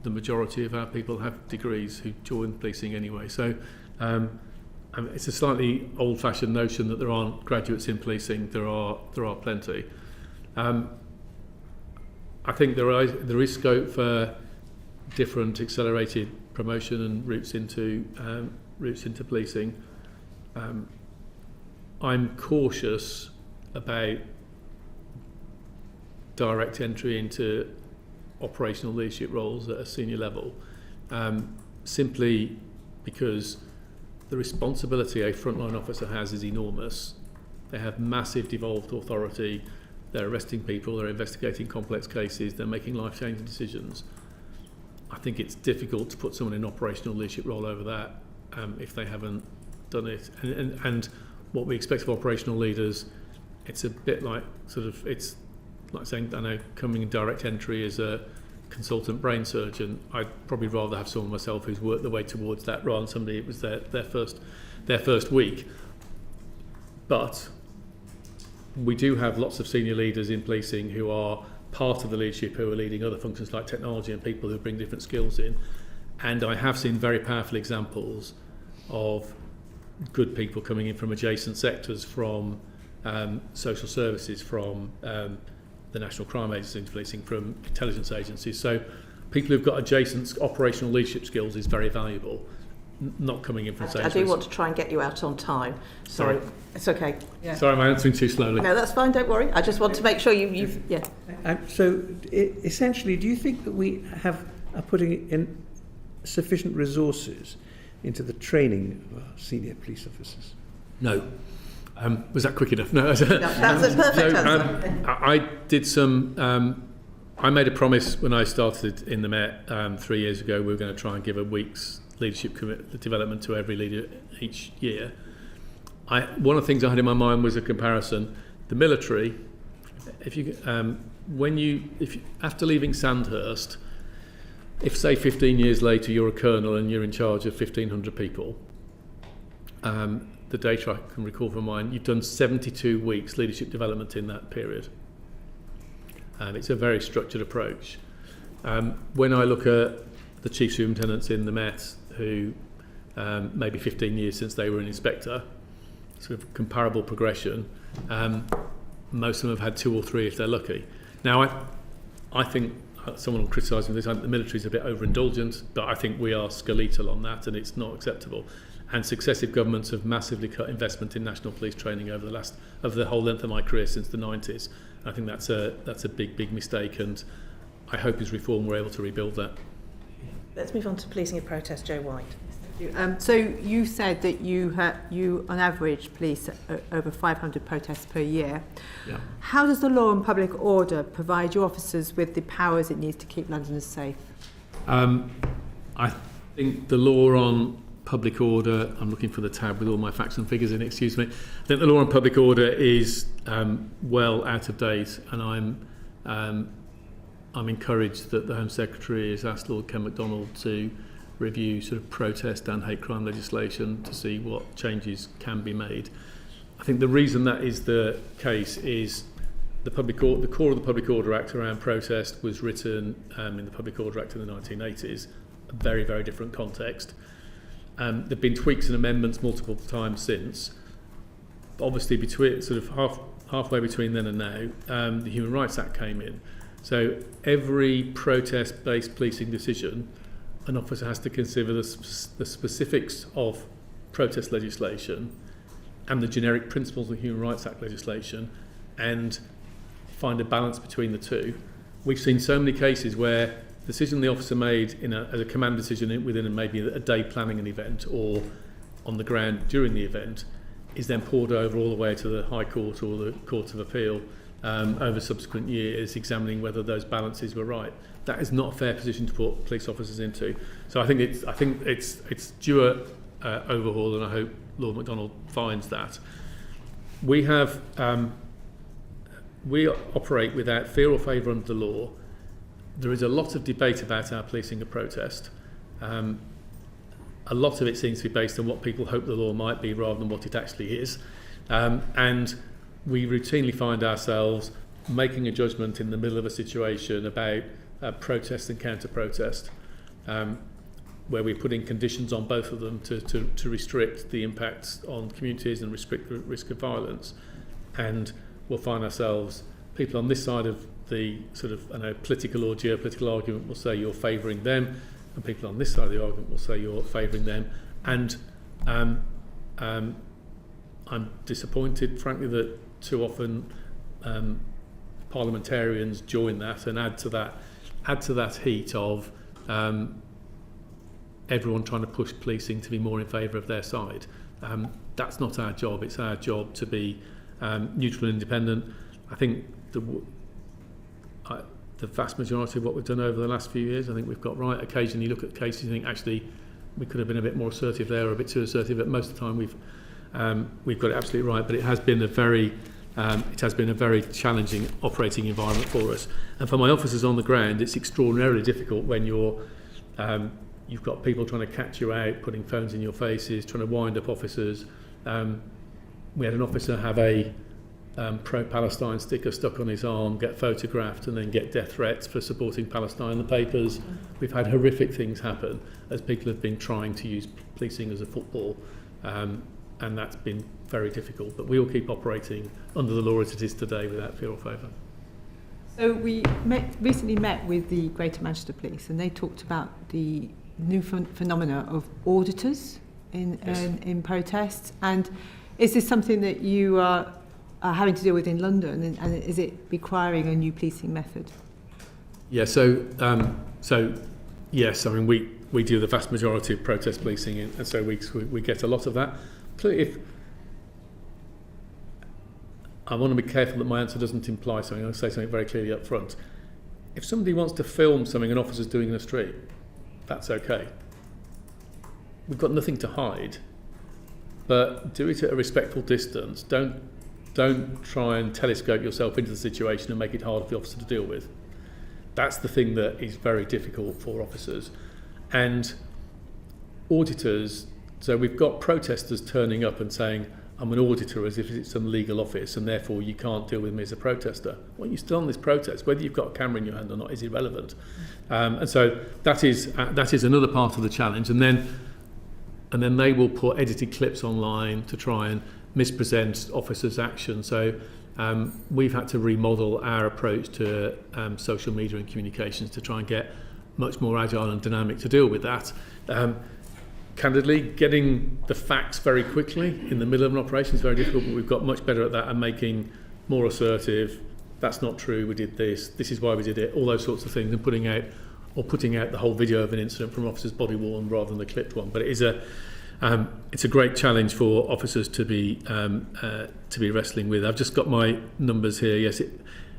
the majority of our people have degrees who join policing anyway. So it's a slightly old-fashioned notion that there aren't graduates in policing. There are plenty. I think there is scope for different accelerated promotion and routes into policing. I'm cautious about direct entry into operational leadership roles at a senior level, simply because the responsibility a frontline officer has is enormous. They have massive devolved authority. They're arresting people, they're investigating complex cases, they're making life-changing decisions. I think it's difficult to put someone in an operational leadership role over that if they haven't done it. And what we expect of operational leaders, it's a bit like it's like saying, I know, coming in direct entry as a consultant brain surgeon. I'd probably rather have someone myself who's worked their way towards that rather than somebody it was their first week. But we do have lots of senior leaders in policing who are part of the leadership, who are leading other functions like technology, and people who bring different skills in. And I have seen very powerful examples of good people coming in from adjacent sectors, from social services, from the National Crime Agency into policing, from intelligence agencies. So people who've got adjacent operational leadership skills is very valuable, not coming in from Sainsbury's. I do want to try and get you out on time. Sorry. It's okay. Yeah. Sorry, am I answering too slowly? No, that's fine, don't worry. I just want to make sure you've yeah. Essentially, do you think that we are putting in sufficient resources into the training of our senior police officers? No. Was that quick enough? No. That's a perfect answer. I did some. I made a promise when I started in the Met 3 years ago. We were going to try and give a week's leadership development to every leader each year. One of the things I had in my mind was a comparison. The military, if you after leaving Sandhurst, if say 15 years later you're a colonel and you're in charge of 1,500 people, the data I can recall from mine, you've done 72 weeks leadership development in that period. And it's a very structured approach. When I look at the chief superintendents in the Met who maybe 15 years since they were an inspector, sort of comparable progression, most of them have had 2 or 3 if they're lucky. Now, I think someone will criticise me this, the military is a bit overindulgent, but I think we are skeletal on that and it's not acceptable. And successive governments have massively cut investment in national police training over the whole length of my career since the 90s. I think that's a big mistake, and I hope as reform we're able to rebuild that. Let's move on to policing and protest. Joe White. So you said that you on average police over 500 protests per year. Yeah. How does the law on public order provide your officers with the powers it needs to keep Londoners safe? I think the law on public order, I'm looking for the tab with all my facts and figures in it, excuse me. I think the law on public order is well out of date, and I'm encouraged that the Home Secretary has asked Lord Ken MacDonald to review sort of protest and hate crime legislation to see what changes can be made. I think the reason that is the case is the core of the Public Order Act around protest was written in the Public Order Act in the 1980s, a very, very different context. There have been tweaks and amendments multiple times since. Obviously, between sort of halfway between then and now, the Human Rights Act came in. So every protest-based policing decision, an officer has to consider the specifics of protest legislation and the generic principles of the Human Rights Act legislation, and find a balance between the two. We've seen so many cases where the decision the officer made as a command decision within maybe a day planning an event or on the ground during the event is then poured over all the way to the High Court or the Court of Appeal over subsequent years, examining whether those balances were right. That is not a fair position to put police officers into. So I think it's due a overhaul, and I hope Lord MacDonald finds that. We operate without fear or favour under the law. There is a lot of debate about our policing of protest. A lot of it seems to be based on what people hope the law might be rather than what it actually is. And we routinely find ourselves making a judgment in the middle of a situation about protest and counter-protest, where we're putting conditions on both of them to restrict the impacts on communities and restrict the risk of violence. And we'll find ourselves, people on this side of the sort of political or geopolitical argument will say you're favouring them, and people on this side of the argument will say you're favouring them. And I'm disappointed, frankly, that too often parliamentarians join that and add to that heat of everyone trying to push policing to be more in favour of their side. That's not our job. It's our job to be neutral and independent. I think the vast majority of what we've done over the last few years, I think we've got right. Occasionally you look at cases and think, actually, we could have been a bit more assertive there or a bit too assertive, but most of the time we've got it absolutely right. But it has been a very challenging operating environment for us. And for my officers on the ground, it's extraordinarily difficult when you've got people trying to catch you out, putting phones in your faces, trying to wind up officers. We had an officer have a pro-Palestine sticker stuck on his arm, get photographed, and then get death threats for supporting Palestine in the papers. We've had horrific things happen as people have been trying to use policing as a football, and that's been very difficult. But we will keep operating under the law as it is today without fear or favour. So we recently met with the Greater Manchester Police, and they talked about the new phenomena of auditors in protests. And is this something that you are having to deal with in London, and is it requiring a new policing method? Yeah, so yes, I mean we do the vast majority of protest policing, and so we get a lot of that. Clearly, I want to be careful that my answer doesn't imply something. I'll say something very clearly up front. If somebody wants to film something an officer's doing in the street, that's okay. We've got nothing to hide, but do it at a respectful distance. Don't try and telescope yourself into the situation and make it hard for the officer to deal with. That's the thing that is very difficult for officers. And auditors, so we've got protesters turning up and saying, I'm an auditor, as if it's some legal office, and therefore you can't deal with me as a protester. Well, you're still on this protest. Whether you've got a camera in your hand or not is irrelevant. And so that is another part of the challenge. And then they will put edited clips online to try and mispresent officers' action. So we've had to remodel our approach to social media and communications to try and get much more agile and dynamic to deal with that. Candidly, getting the facts very quickly in the middle of an operation is very difficult, but we've got much better at that and making more assertive, that's not true, we did this is why we did it, all those sorts of things, and putting out the whole video of an incident from an officer's body worn rather than the clipped one. But it is it's a great challenge for officers to be wrestling with. I've just got my numbers here. Yes,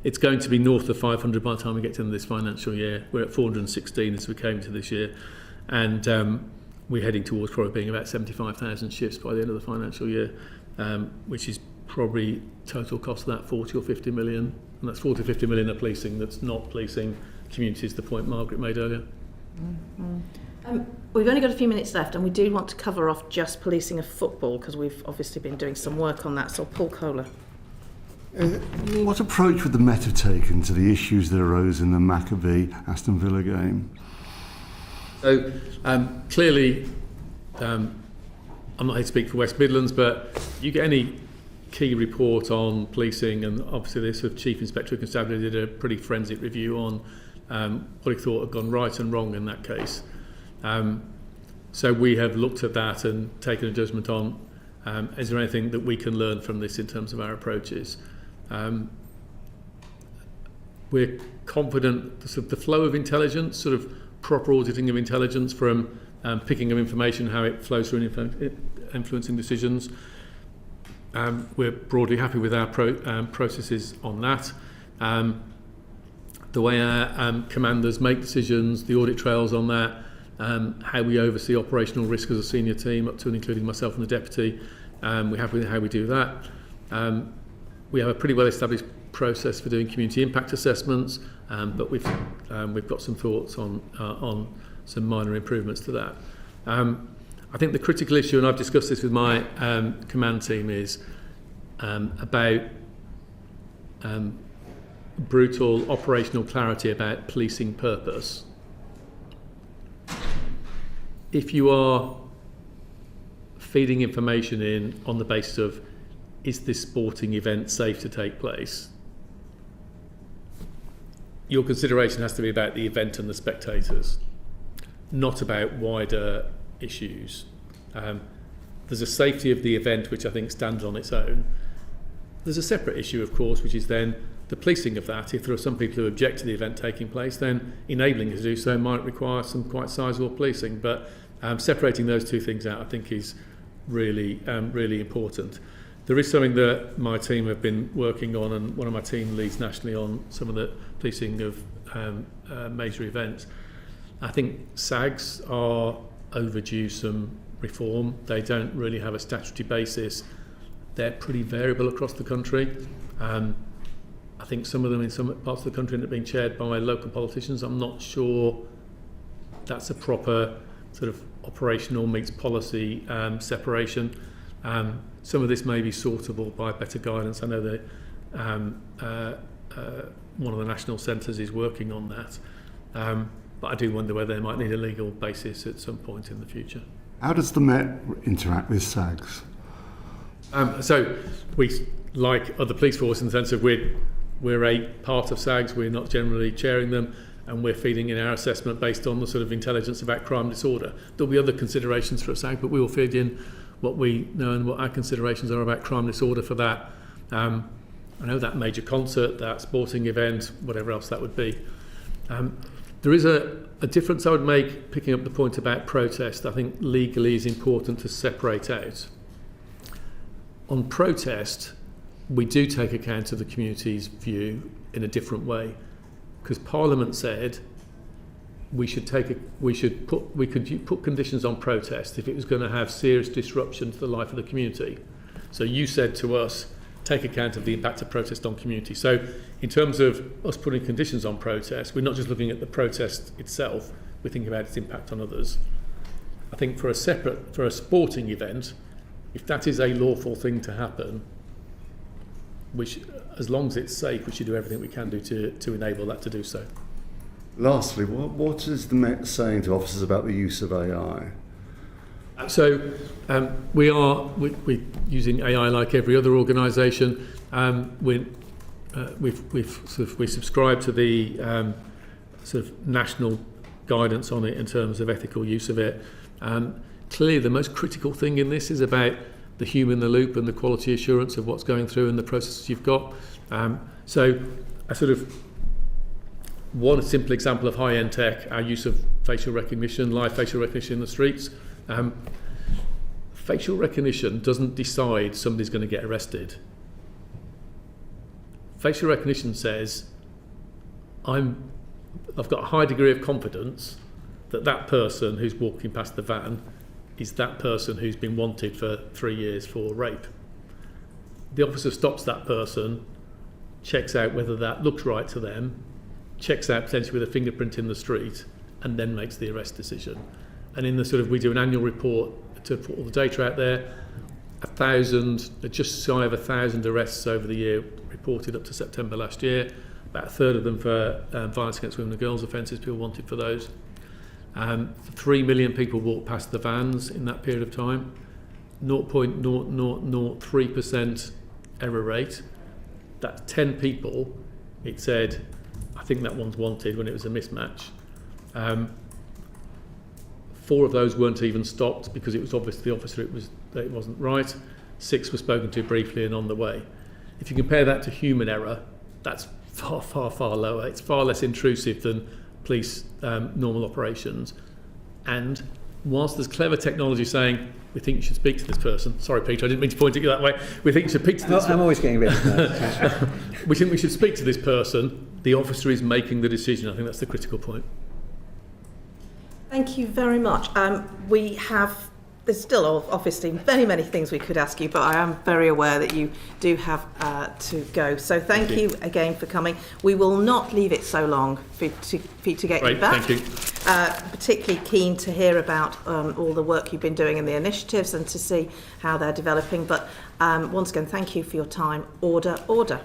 it's going to be north of 500 by the time we get to this financial year. We're at 416 as we came to this year, and we're heading towards probably being about 75,000 shifts by the end of the financial year, which is probably total cost of that 40 or 50 million, and that's 40 or 50 million of policing that's not policing communities, the point Margaret made earlier. Mm-hmm. We've only got a few minutes left, and we do want to cover off just policing of football, because we've obviously been doing some work on that. So Paul Kohler. What approach would the Met have taken to the issues that arose in the Maccabee-Aston Villa game? So clearly, I'm not here to speak for West Midlands, but you get any key report on policing, and obviously the sort of Chief Inspector of Constabulary did a pretty forensic review on what he thought had gone right and wrong in that case. So we have looked at that and taken a judgment on, is there anything that we can learn from this in terms of our approaches? We're confident the flow of intelligence, sort of proper auditing of intelligence from picking up information, how it flows through and influencing decisions. We're broadly happy with our processes on that. The way our commanders make decisions, the audit trails on that, how we oversee operational risk as a senior team, up to and including myself and the deputy. We're happy with how we do that. We have a pretty well established process for doing community impact assessments, but we've got some thoughts on some minor improvements to that. I think the critical issue, and I've discussed this with my command team, is about brutal operational clarity about policing purpose. If you are feeding information in on the basis of, is this sporting event safe to take place, your consideration has to be about the event and the spectators, not about wider issues. There's a safety of the event which I think stands on its own. There's a separate issue, of course, which is then the policing of that. If there are some people who object to the event taking place, then enabling it to do so might require some quite sizable policing. But separating those two things out, I think, is really important. There is something that my team have been working on, and one of my team leads nationally on some of the policing of major events. I think SAGs are overdue some reform. They don't really have a statutory basis. They're pretty variable across the country. I think some of them in some parts of the country end up being chaired by local politicians. I'm not sure that's a proper sort of operational meets policy separation. Some of this may be sortable by better guidance. I know that one of the national centres is working on that. But I do wonder whether they might need a legal basis at some point in the future. How does the Met interact with SAGs? So we, like other police force, in the sense of we're a part of SAGs, we're not generally chairing them, and we're feeding in our assessment based on the sort of intelligence about crime disorder. There'll be other considerations for a SAG, but we will feed in what we know and what our considerations are about crime disorder for that. I know that major concert, that sporting event, whatever else that would be. There is a difference I would make, picking up the point about protest. I think legally is important to separate out. On protest, we do take account of the community's view in a different way, because Parliament said we could put conditions on protest if it was going to have serious disruption to the life of the community. So you said to us, take account of the impact of protest on community. So in terms of us putting conditions on protest, we're not just looking at the protest itself, we're thinking about its impact on others. I think for a sporting event, if that is a lawful thing to happen, which, as long as it's safe, we should do everything we can do to enable that to do so. Lastly, what is the Met saying to officers about the use of AI? So we're using AI like every other organisation. We subscribe to the sort of national guidance on it in terms of ethical use of it. Clearly, the most critical thing in this is about the human in the loop and the quality assurance of what's going through and the processes you've got. So I sort of one simple example of high-end tech, our use of facial recognition, live facial recognition in the streets. Facial recognition doesn't decide somebody's going to get arrested. Facial recognition says, I've got a high degree of confidence that that person who's walking past the van is that person who's been wanted for 3 years for rape. The officer stops that person, checks out whether that looks right to them, checks out potentially with a fingerprint in the street, and then makes the arrest decision. and in the sort of, we do an annual report to put all the data out there. 1,000, just shy of 1,000 arrests over the year reported up to September last year. About a third of them for violence against women and girls offences, people wanted for those. 3 million people walked past the vans in that period of time. 0.0003% error rate. That's 10 people. It said, I think that one's wanted, when it was a mismatch. 4 of those weren't even stopped because it was obvious to the officer that it wasn't right. 6 were spoken to briefly and on the way. If you compare that to human error, that's far, far, far lower. It's far less intrusive than police normal operations. And whilst there's clever technology saying, we think you should speak to this person. Sorry, Peter, I didn't mean to point at you that way. We think you should speak to this I'm always getting ready. We think we should speak to this person. The officer is making the decision. I think that's the critical point. Thank you very much. There's still obviously many things we could ask you, but I am very aware that you do have to go. So thank you again for coming. We will not leave it so long for you to get you back. Thank you. Particularly keen to hear about all the work you've been doing in the initiatives and to see how they're developing. But once again, thank you for your time. Order.